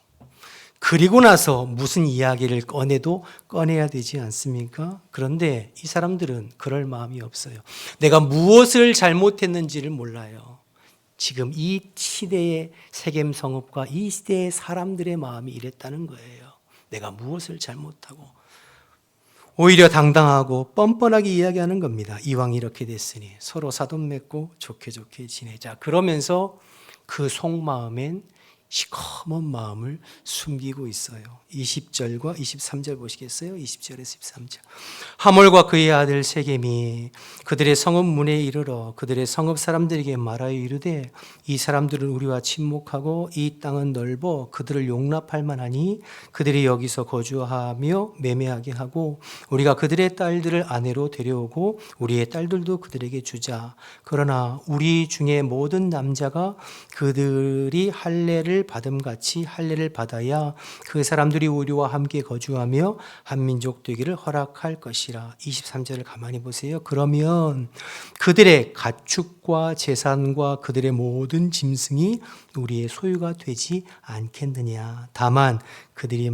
그리고 나서 무슨 이야기를 꺼내도 꺼내야 되지 않습니까? 그런데 이 사람들은 그럴 마음이 없어요. 내가 무엇을 잘못했는지를 몰라요. 지금 이 시대의 세겜 성읍과 이 시대의 사람들의 마음이 이랬다는 거예요. 내가 무엇을 잘못하고 오히려 당당하고 뻔뻔하게 이야기하는 겁니다. 이왕 이렇게 됐으니 서로 사돈 맺고 좋게 좋게 지내자. 그러면서 그 속마음엔 시커먼 마음을 숨기고 있어요. 20절과 23절 보시겠어요? 20절에서 13절. 하몰과 그의 아들 세겜이 그들의 성읍 문에 이르러 그들의 성읍 사람들에게 말하여 이르되 이 사람들은 우리와 친목하고 이 땅은 넓어 그들을 용납할 만하니 그들이 여기서 거주하며 매매하게 하고 우리가 그들의 딸들을 아내로 데려오고 우리의 딸들도 그들에게 주자. 그러나 우리 중에 모든 남자가 그들이 할례를 할례를 받음같이 할례를 받아야 그 사람들이 우리와 함께 거주하며 한 민족 되기를 허락할 것이라. 23절을 가만히 보세요. 그러면 그들의 가축과 재산과 그들의 모든 짐승이 우리의 소유가 되지 않겠느냐. 다만 그들의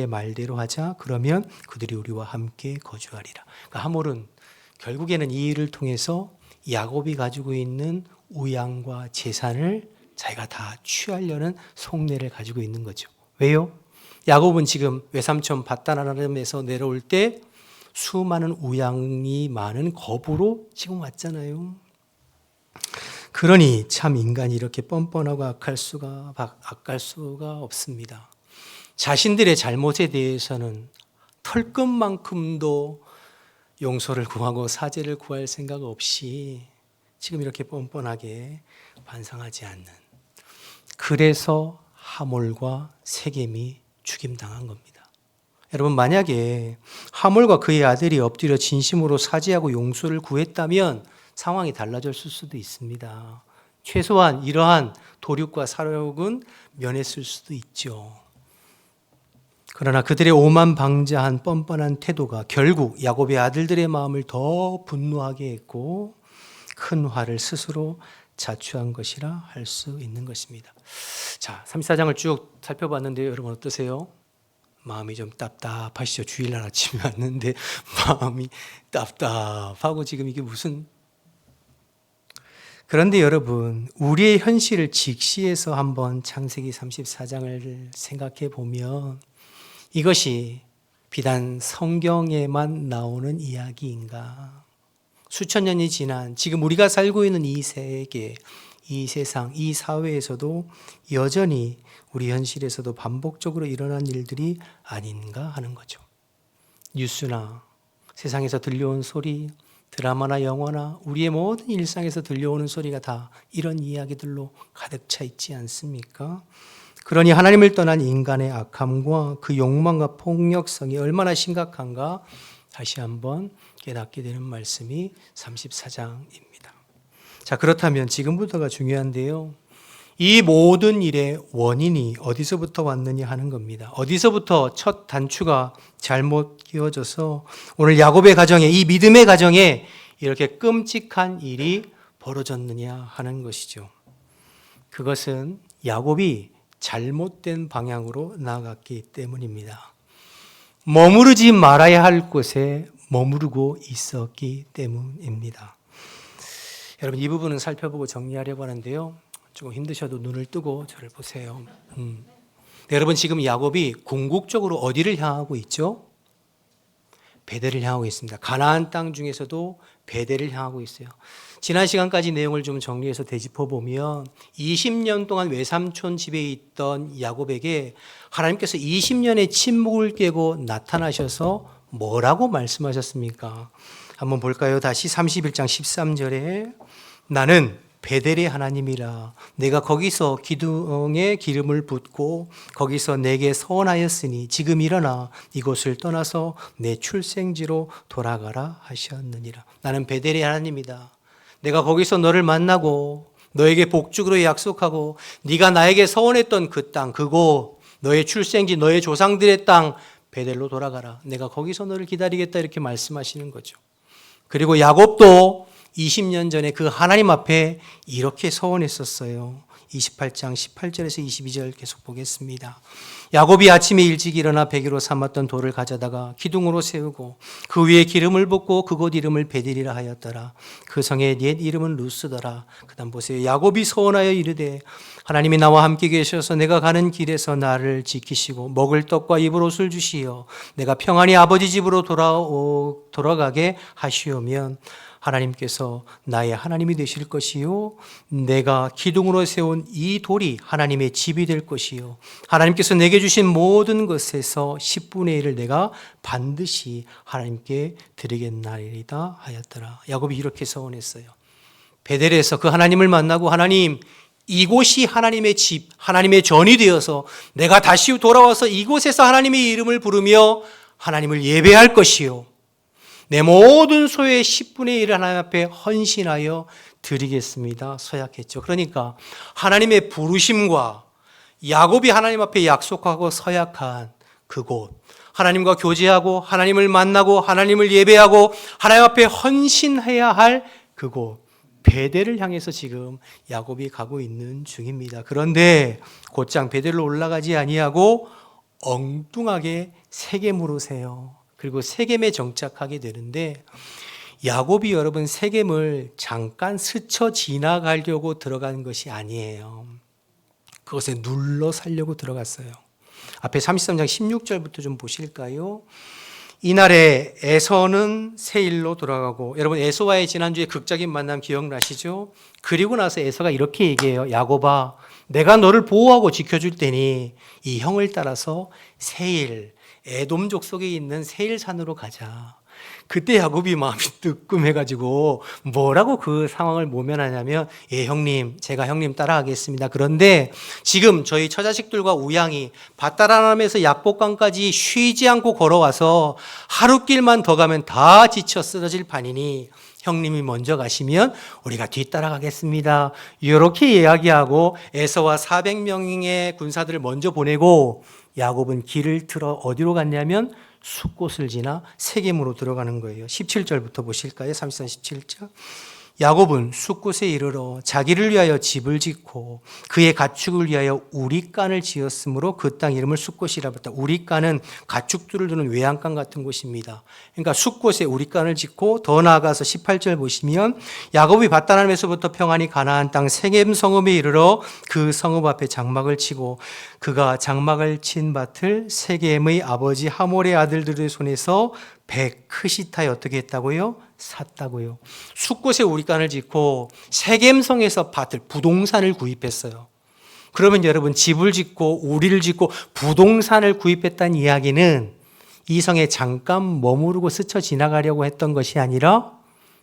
말대로 하자. 그러면 그들이 우리와 함께 거주하리라. 그러니까 하몰은 결국에는 이 일을 통해서 야곱이 가지고 있는 우양과 재산을 자기가 다 취하려는 속내를 가지고 있는 거죠. 왜요? 야곱은 지금 외삼촌 밧단아람에서 내려올 때 수많은 우양이 많은 거부로 지금 왔잖아요. 그러니 참 인간이 이렇게 뻔뻔하고 악할 수가 없습니다. 자신들의 잘못에 대해서는 털끝만큼도 용서를 구하고 사죄를 구할 생각 없이 지금 이렇게 뻔뻔하게 반성하지 않는. 그래서 하몰과 세겜이 죽임당한 겁니다. 여러분, 만약에 하몰과 그의 아들이 엎드려 진심으로 사죄하고 용서를 구했다면 상황이 달라졌을 수도 있습니다. 최소한 이러한 도륙과 살육은 면했을 수도 있죠. 그러나 그들의 오만방자한 뻔뻔한 태도가 결국 야곱의 아들들의 마음을 더 분노하게 했고 큰 화를 스스로 자초한 것이라 할 수 있는 것입니다. 자, 34장을 쭉 살펴봤는데요. 여러분 어떠세요? 마음이 좀 답답하시죠? 주일날 아침에 왔는데 마음이 답답하고 지금 이게 무슨. 그런데 여러분, 우리의 현실을 직시해서 한번 창세기 34장을 생각해 보면 이것이 비단 성경에만 나오는 이야기인가? 수천 년이 지난 지금 우리가 살고 있는 이 세계, 이 세상, 이 사회에서도 여전히 우리 현실에서도 반복적으로 일어난 일들이 아닌가 하는 거죠. 뉴스나 세상에서 들려온 소리, 드라마나 영화나 우리의 모든 일상에서 들려오는 소리가 다 이런 이야기들로 가득 차 있지 않습니까? 그러니 하나님을 떠난 인간의 악함과 그 욕망과 폭력성이 얼마나 심각한가 다시 한번 깨닫게 되는 말씀이 34장입니다. 자, 그렇다면 지금부터가 중요한데요. 이 모든 일의 원인이 어디서부터 왔느냐 하는 겁니다. 어디서부터 첫 단추가 잘못 끼워져서 오늘 야곱의 가정에, 이 믿음의 가정에 이렇게 끔찍한 일이 벌어졌느냐 하는 것이죠. 그것은 야곱이 잘못된 방향으로 나아갔기 때문입니다. 머무르지 말아야 할 곳에 머무르고 있었기 때문입니다. 여러분, 이 부분은 살펴보고 정리하려고 하는데요. 조금 힘드셔도 눈을 뜨고 저를 보세요. 네, 여러분, 지금 야곱이 궁극적으로 어디를 향하고 있죠? 베델을 향하고 있습니다. 가나안 땅 중에서도 베델을 향하고 있어요. 지난 시간까지 내용을 좀 정리해서 되짚어 보면 20년 동안 외삼촌 집에 있던 야곱에게 하나님께서 20년의 침묵을 깨고 나타나셔서 뭐라고 말씀하셨습니까? 한번 볼까요? 다시 31장 13절에 나는 베델의 하나님이라 내가 거기서 기둥에 기름을 붓고 거기서 내게 서원하였으니 지금 일어나 이곳을 떠나서 내 출생지로 돌아가라 하셨느니라. 나는 베델의 하나님이다. 내가 거기서 너를 만나고 너에게 복주기로 약속하고 네가 나에게 서원했던 그 땅, 그곳, 너의 출생지, 너의 조상들의 땅 베델로 돌아가라. 내가 거기서 너를 기다리겠다 이렇게 말씀하시는 거죠. 그리고 야곱도 20년 전에 그 하나님 앞에 이렇게 서원했었어요. 28장 18절에서 22절 계속 보겠습니다. 야곱이 아침에 일찍 일어나 베개로 삼았던 돌을 가져다가 기둥으로 세우고 그 위에 기름을 붓고 그곳 이름을 베델이라 하였더라. 그 성의 옛 이름은 루스더라. 그 다음 보세요. 야곱이 서원하여 이르되 하나님이 나와 함께 계셔서 내가 가는 길에서 나를 지키시고 먹을 떡과 입을 옷을 주시어 내가 평안히 아버지 집으로 돌아가게 하시오면 하나님께서 나의 하나님이 되실 것이요 내가 기둥으로 세운 이 돌이 하나님의 집이 될 것이요 하나님께서 내게 주신 모든 것에서 10분의 1을 내가 반드시 하나님께 드리겠나이다 하였더라. 야곱이 이렇게 서원했어요. 베델에서 그 하나님을 만나고 하나님 이곳이 하나님의 집, 하나님의 전이 되어서 내가 다시 돌아와서 이곳에서 하나님의 이름을 부르며 하나님을 예배할 것이요 내 모든 소유의 10분의 1을 하나님 앞에 헌신하여 드리겠습니다. 서약했죠. 그러니까 하나님의 부르심과 야곱이 하나님 앞에 약속하고 서약한 그곳, 하나님과 교제하고 하나님을 만나고 하나님을 예배하고 하나님 앞에 헌신해야 할 그곳 베델을 향해서 지금 야곱이 가고 있는 중입니다. 그런데 곧장 베델로 올라가지 아니하고 엉뚱하게 세겜으로 세요. 그리고 세겜에 정착하게 되는데 야곱이 여러분 세겜을 잠깐 스쳐 지나가려고 들어간 것이 아니에요. 그것에 눌러 살려고 들어갔어요. 앞에 33장 16절부터 좀 보실까요? 이날에 에서는 세일로 돌아가고, 여러분 에서와의 지난주에 극적인 만남 기억나시죠? 그리고 나서 에서가 이렇게 얘기해요. 야곱아, 내가 너를 보호하고 지켜줄 테니 이 형을 따라서 세일, 에돔족 속에 있는 세일산으로 가자. 그때 야곱이 마음이 뜨끔해가지고 뭐라고 그 상황을 모면하냐면, 예 형님, 제가 형님 따라가겠습니다. 그런데 지금 저희 처자식들과 우양이 밧다라람에서 약복강까지 쉬지 않고 걸어와서 하루길만 더 가면 다 지쳐 쓰러질 판이니 형님이 먼저 가시면 우리가 뒤따라가겠습니다. 이렇게 이야기하고 에서와 400명의 군사들을 먼저 보내고 야곱은 길을 틀어 어디로 갔냐면 숫곳을 지나 세겜으로 들어가는 거예요. 17절부터 보실까요? 33, 17절. 야곱은 숫곳에 이르러 자기를 위하여 집을 짓고 그의 가축을 위하여 우리간을 지었으므로 그 땅 이름을 숫곳이라 불렀다. 우리간은 가축들을 두는 외양간 같은 곳입니다. 그러니까 숫곳에 우리간을 짓고 더 나아가서 18절 보시면 야곱이 밧다람에서부터 평안히 가나안 땅 세겜 성읍에 이르러 그 성읍 앞에 장막을 치고 그가 장막을 친 밭을 세겜의 아버지 하몰의 아들들의 손에서 베크시타에 어떻게 했다고요? 샀다고요. 숫곳에 우리간을 짓고 세겜성에서 밭을, 부동산을 구입했어요. 그러면 여러분 집을 짓고 우리를 짓고 부동산을 구입했다는 이야기는 이 성에 잠깐 머무르고 스쳐 지나가려고 했던 것이 아니라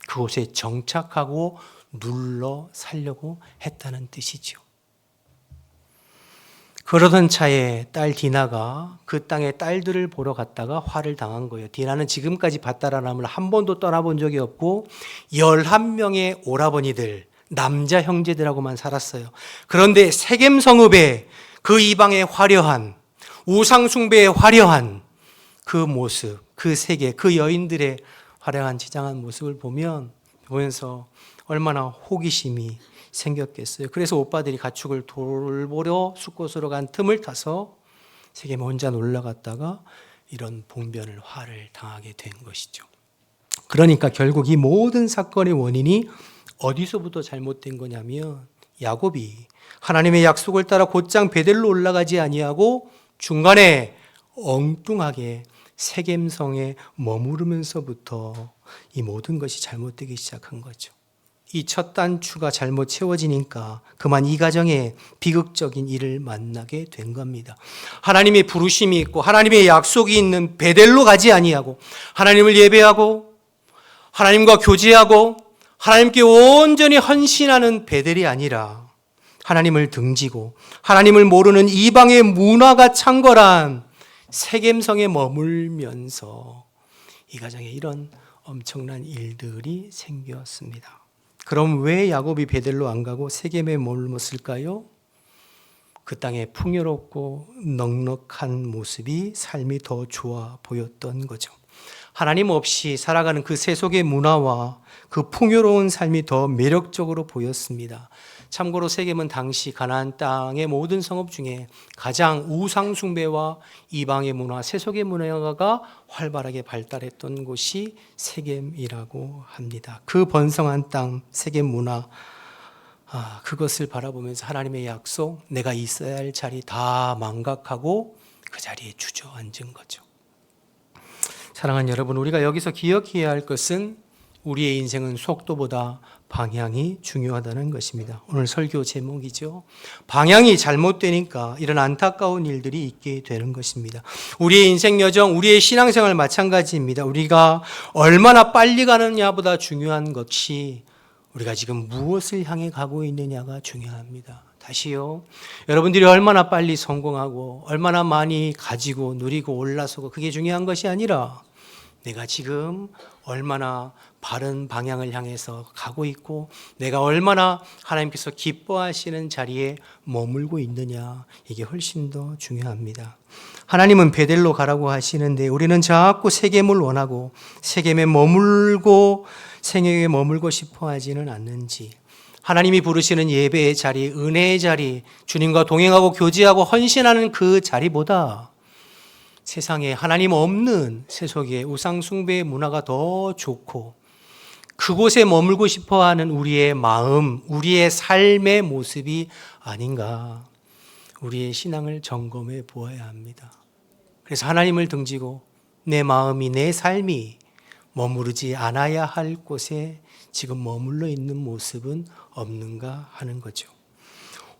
그곳에 정착하고 눌러 살려고 했다는 뜻이죠. 그러던 차에 딸 디나가 그 땅의 딸들을 보러 갔다가 화를 당한 거예요. 디나는 지금까지 밧다라람을 한 번도 떠나본 적이 없고 11명의 오라버니들, 남자 형제들하고만 살았어요. 그런데 세겜 성읍에 그 이방의 화려한, 우상 숭배의 화려한 그 모습, 그 세계, 그 여인들의 화려한 지장한 모습을 보면서 얼마나 호기심이 생겼겠어요. 그래서 오빠들이 가축을 돌보려 숫곳으로 간 틈을 타서 세겜에 혼자 놀러 갔다가 이런 봉변을 화를 당하게 된 것이죠. 그러니까 결국 이 모든 사건의 원인이 어디서부터 잘못된 거냐면 야곱이 하나님의 약속을 따라 곧장 베델로 올라가지 아니하고 중간에 엉뚱하게 세겜성에 머무르면서부터 이 모든 것이 잘못되기 시작한 거죠. 이 첫 단추가 잘못 채워지니까 그만 이 가정에 비극적인 일을 만나게 된 겁니다. 하나님의 부르심이 있고 하나님의 약속이 있는 베델로 가지 아니하고 하나님을 예배하고 하나님과 교제하고 하나님께 온전히 헌신하는 베델이 아니라 하나님을 등지고 하나님을 모르는 이방의 문화가 창궐한 세겜성에 머물면서 이 가정에 이런 엄청난 일들이 생겼습니다. 그럼 왜 야곱이 베델로 안 가고 세겜에 머물렀을까요? 그 땅의 풍요롭고 넉넉한 모습이 삶이 더 좋아 보였던 거죠. 하나님 없이 살아가는 그 세속의 문화와 그 풍요로운 삶이 더 매력적으로 보였습니다. 참고로 세겜은 당시 가나안 땅의 모든 성읍 중에 가장 우상 숭배와 이방의 문화, 세속의 문화가 활발하게 발달했던 곳이 세겜이라고 합니다. 그 번성한 땅 세겜 문화, 그것을 바라보면서 하나님의 약속, 내가 있어야 할 자리 다 망각하고 그 자리에 주저앉은 거죠. 사랑하는 여러분, 우리가 여기서 기억해야 할 것은 우리의 인생은 속도보다 방향이 중요하다는 것입니다. 오늘 설교 제목이죠. 방향이 잘못되니까 이런 안타까운 일들이 있게 되는 것입니다. 우리의 인생 여정, 우리의 신앙생활 마찬가지입니다. 우리가 얼마나 빨리 가느냐보다 중요한 것이 우리가 지금 무엇을 향해 가고 있느냐가 중요합니다. 다시요. 여러분들이 얼마나 빨리 성공하고 얼마나 많이 가지고 누리고 올라서고 그게 중요한 것이 아니라 내가 지금 얼마나 바른 방향을 향해서 가고 있고 내가 얼마나 하나님께서 기뻐하시는 자리에 머물고 있느냐, 이게 훨씬 더 중요합니다. 하나님은 베델로 가라고 하시는데 우리는 자꾸 세겜을 원하고 세겜에 머물고 생애에 머물고 싶어 하지는 않는지, 하나님이 부르시는 예배의 자리, 은혜의 자리, 주님과 동행하고 교제하고 헌신하는 그 자리보다 세상에 하나님 없는 세속의 우상 숭배의 문화가 더 좋고 그곳에 머물고 싶어하는 우리의 마음, 우리의 삶의 모습이 아닌가, 우리의 신앙을 점검해 보아야 합니다. 그래서 하나님을 등지고 내 마음이, 내 삶이 머무르지 않아야 할 곳에 지금 머물러 있는 모습은 없는가 하는 거죠.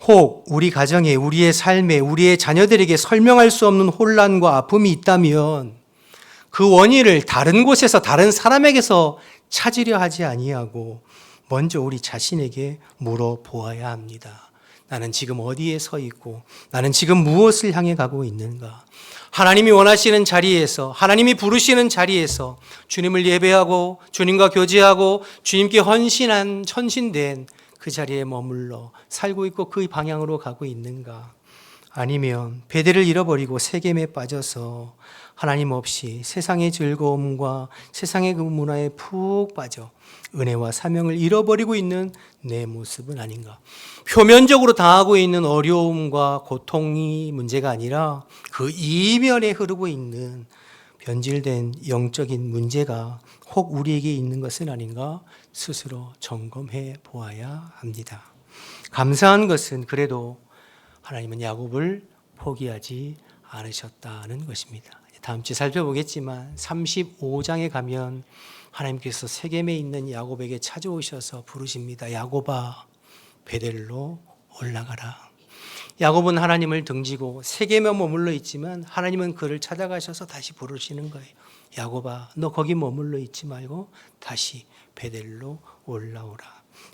혹 우리 가정에, 우리의 삶에, 우리의 자녀들에게 설명할 수 없는 혼란과 아픔이 있다면 그 원인을 다른 곳에서, 다른 사람에게서 찾으려 하지 아니하고 먼저 우리 자신에게 물어보아야 합니다. 나는 지금 어디에 서 있고 나는 지금 무엇을 향해 가고 있는가? 하나님이 원하시는 자리에서, 하나님이 부르시는 자리에서 주님을 예배하고 주님과 교제하고 주님께 헌신된 그 자리에 머물러 살고 있고 그 방향으로 가고 있는가? 아니면 베델을 잃어버리고 세겜에 빠져서 하나님 없이 세상의 즐거움과 세상의 그 문화에 푹 빠져 은혜와 사명을 잃어버리고 있는 내 모습은 아닌가? 표면적으로 당하고 있는 어려움과 고통이 문제가 아니라 그 이면에 흐르고 있는 변질된 영적인 문제가 혹 우리에게 있는 것은 아닌가 스스로 점검해 보아야 합니다. 감사한 것은 그래도 하나님은 야곱을 포기하지 않으셨다는 것입니다. 다음 주에 살펴보겠지만 35장에 가면 하나님께서 세겜에 있는 야곱에게 찾아오셔서 부르십니다. 야곱아, 베델로 올라가라. 야곱은 하나님을 등지고 세겜에 머물러 있지만 하나님은 그를 찾아가셔서 다시 부르시는 거예요. 야곱아, 너 거기 머물러 있지 말고 다시 베델로 올라오라.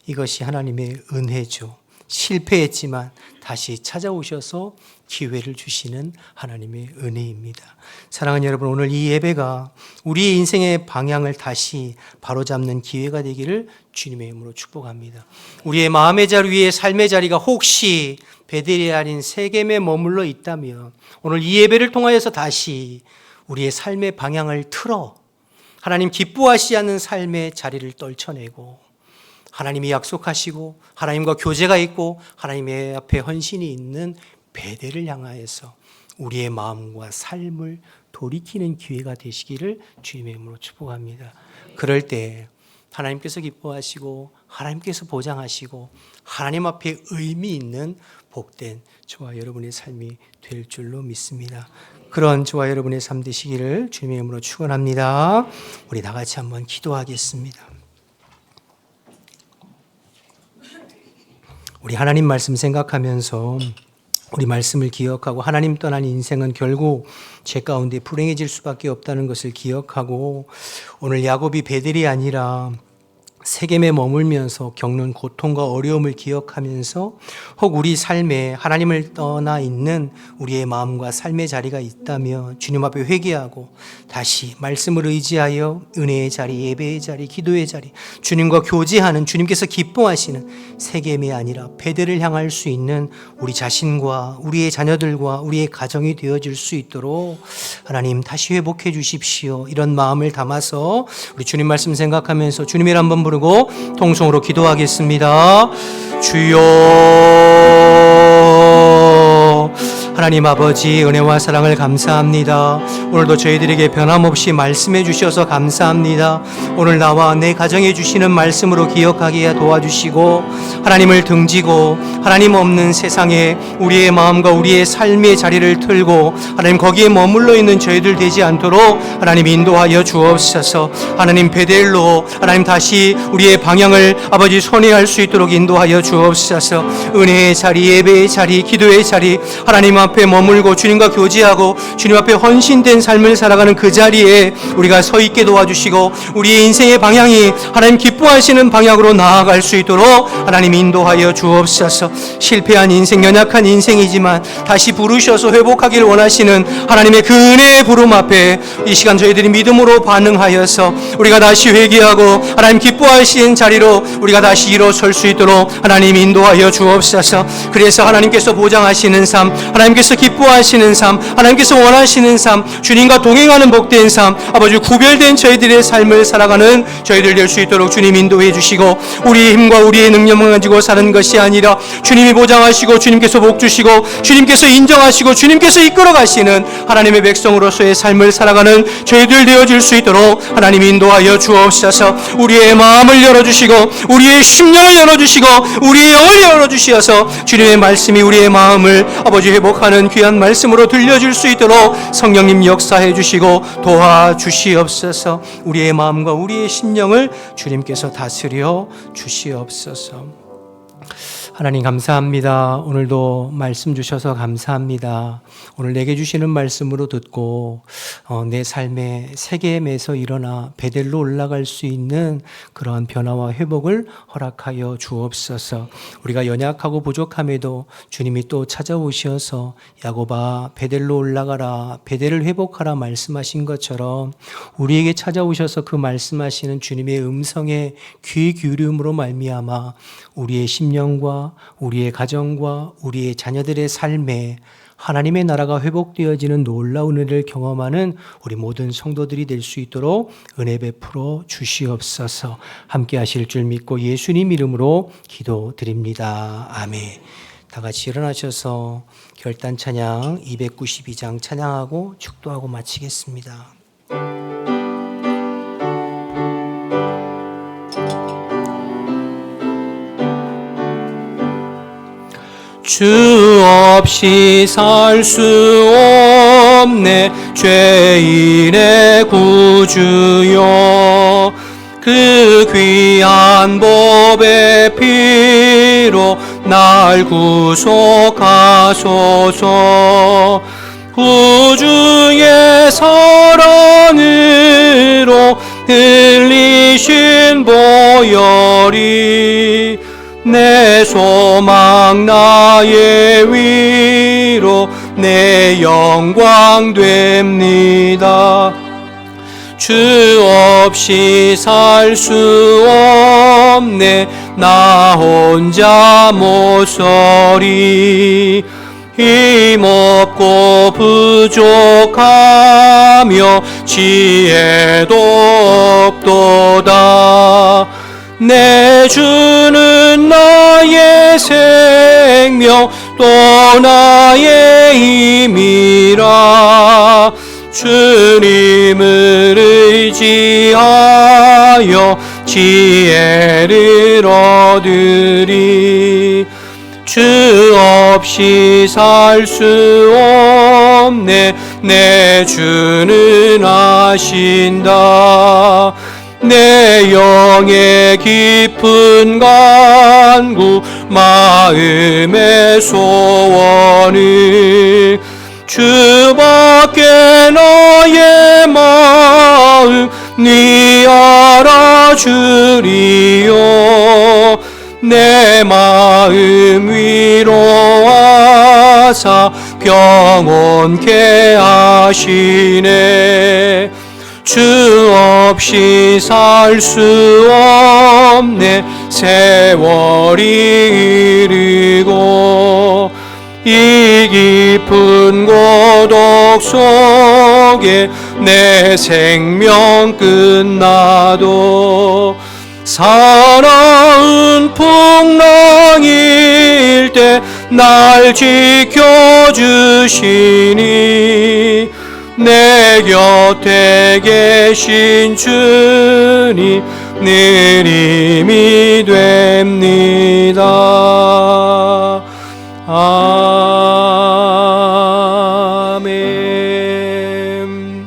이것이 하나님의 은혜죠. 실패했지만 다시 찾아오셔서 기회를 주시는 하나님의 은혜입니다. 사랑하는 여러분, 오늘 이 예배가 우리의 인생의 방향을 다시 바로잡는 기회가 되기를 주님의 이름으로 축복합니다. 우리의 마음의 자리 위에 삶의 자리가 혹시 베델이 아닌 세겜에 머물러 있다면 오늘 이 예배를 통하여서 다시 우리의 삶의 방향을 틀어 하나님 기뻐하시지 않는 삶의 자리를 떨쳐내고 하나님이 약속하시고 하나님과 교제가 있고 하나님의 앞에 헌신이 있는 베델을 향하여서 우리의 마음과 삶을 돌이키는 기회가 되시기를 주님의 이름으로 축복합니다. 그럴 때 하나님께서 기뻐하시고 하나님께서 보장하시고 하나님 앞에 의미 있는 복된 저와 여러분의 삶이 될 줄로 믿습니다. 그런 저와 여러분의 삶 되시기를 주님의 이름으로 축원합니다. 우리 다 같이 한번 기도하겠습니다. 우리 하나님 말씀 생각하면서 우리 말씀을 기억하고 하나님 떠난 인생은 결국 죄 가운데 불행해질 수밖에 없다는 것을 기억하고 오늘 야곱이 베델이 아니라 세겜에 머물면서 겪는 고통과 어려움을 기억하면서 혹 우리 삶에 하나님을 떠나 있는 우리의 마음과 삶의 자리가 있다면 주님 앞에 회개하고 다시 말씀을 의지하여 은혜의 자리, 예배의 자리, 기도의 자리, 주님과 교제하는 주님께서 기뻐하시는 세겜이 아니라 베델을 향할 수 있는 우리 자신과 우리의 자녀들과 우리의 가정이 되어질 수 있도록 하나님 다시 회복해 주십시오. 이런 마음을 담아서 우리 주님 말씀 생각하면서 주님을 한번 부르고 통성으로 기도하겠습니다. 주여, 하나님 아버지 은혜와 사랑을 감사합니다. 오늘도 저희들에게 변함없이 말씀해 주셔서 감사합니다. 오늘 나와 내 가정에 주시는 말씀으로 기억하게 도와주시고 하나님을 등지고 하나님 없는 세상에 우리의 마음과 우리의 삶의 자리를 틀고 하나님 거기에 머물러 있는 저희들 되지 않도록 하나님 인도하여 주옵소서. 하나님 베델로 하나님 다시 우리의 방향을 아버지 손해할 수 있도록 인도하여 주옵소서. 은혜의 자리, 예배의 자리, 기도의 자리 하나님 앞에 앞에 머물고 주님과 교제하고 주님 앞에 헌신된 삶을 살아가는 그 자리에 우리가 서 있게 도와주시고 우리의 인생의 방향이 하나님 기뻐하시는 방향으로 나아갈 수 있도록 하나님 인도하여 주옵소서. 실패한 인생, 연약한 인생이지만 다시 부르셔서 회복하길 원하시는 하나님의 그 은혜의 부름 앞에 이 시간 저희들이 믿음으로 반응하여서 우리가 다시 회개하고 하나님 기뻐하시는 자리로 우리가 다시 일어설 수 있도록 하나님 인도하여 주옵소서. 그래서 하나님께서 보장하시는 삶, 하나님께서 기뻐하시는 삶, 하나님께서 원하시는 삶, 주님과 동행하는 복된 삶, 아버지 구별된 저희들의 삶을 살아가는 저희들 될 수 있도록 주님 인도해 주시고 우리의 힘과 우리의 능력만 가지고 사는 것이 아니라 주님이 보장하시고 주님께서 복 주시고 주님께서 인정하시고 주님께서 이끌어 가시는 하나님의 백성으로서의 삶을 살아가는 저희들 되어질 수 있도록 하나님 인도하여 주옵소서. 우리의 마음을 열어주시고 우리의 심령을 열어주시고 우리의 영을 열어주시어서 주님의 말씀이 우리의 마음을 아버지 회복하는 귀한 말씀으로 들려줄 수 있도록 성령님 역사해 주시고 도와주시옵소서. 우리의 마음과 우리의 심령을 주님께서 다스려 주시옵소서. 하나님 감사합니다. 오늘도 말씀 주셔서 감사합니다. 오늘 내게 주시는 말씀으로 듣고 내 삶의 세겜에서 일어나 베델로 올라갈 수 있는 그러한 변화와 회복을 허락하여 주옵소서. 우리가 연약하고 부족함에도 주님이 또 찾아오셔서 야고바 베델로 올라가라, 베델을 회복하라 말씀하신 것처럼 우리에게 찾아오셔서 그 말씀하시는 주님의 음성에 귀 기울임으로 말미암아 우리의 심령과 우리의 가정과 우리의 자녀들의 삶에 하나님의 나라가 회복되어지는 놀라운 은혜를 경험하는 우리 모든 성도들이 될 수 있도록 은혜 베풀어 주시옵소서. 함께 하실 줄 믿고 예수님 이름으로 기도드립니다. 아멘. 다 같이 일어나셔서 결단 찬양 292장 찬양하고 축도하고 마치겠습니다. 주 없이 살 수 없네 죄인의 구주여. 그 귀한 법의 피로 날 구속하소서. 구주의 사랑으로 흘리신 보혈이 내 소망 나의 위로 내 영광 됩니다. 주 없이 살 수 없네 나 혼자 못 서리. 힘없고 부족하며 지혜도 없도다. 내 주는 나의 생명 또 나의 힘이라. 주님을 의지하여 지혜를 얻으리. 주 없이 살 수 없네 내 주는 아신다. 내 영의 깊은 간구 마음의 소원을 주밖에 나의 마음 네 알아주리요. 내 마음 위로하사 평온케 하시네. 주 없이 살 수 없네 세월이 이르고 이 깊은 고독 속에 내 생명 끝나도 사나운 풍랑일 때 날 지켜주시니 내 곁에 계신 주님 늘 힘이 됩니다. 아멘.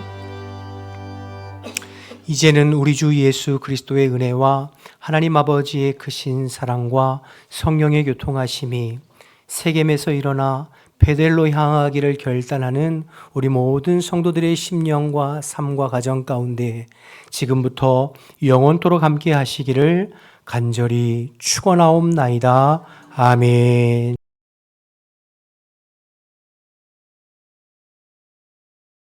이제는 우리 주 예수 그리스도의 은혜와 하나님 아버지의 크신 사랑과 성령의 교통하심이 세겜에서 일어나 베델로 향하기를 결단하는 우리 모든 성도들의 심령과 삶과 가정 가운데 지금부터 영원토록 함께 하시기를 간절히 축원하옵나이다. 아멘.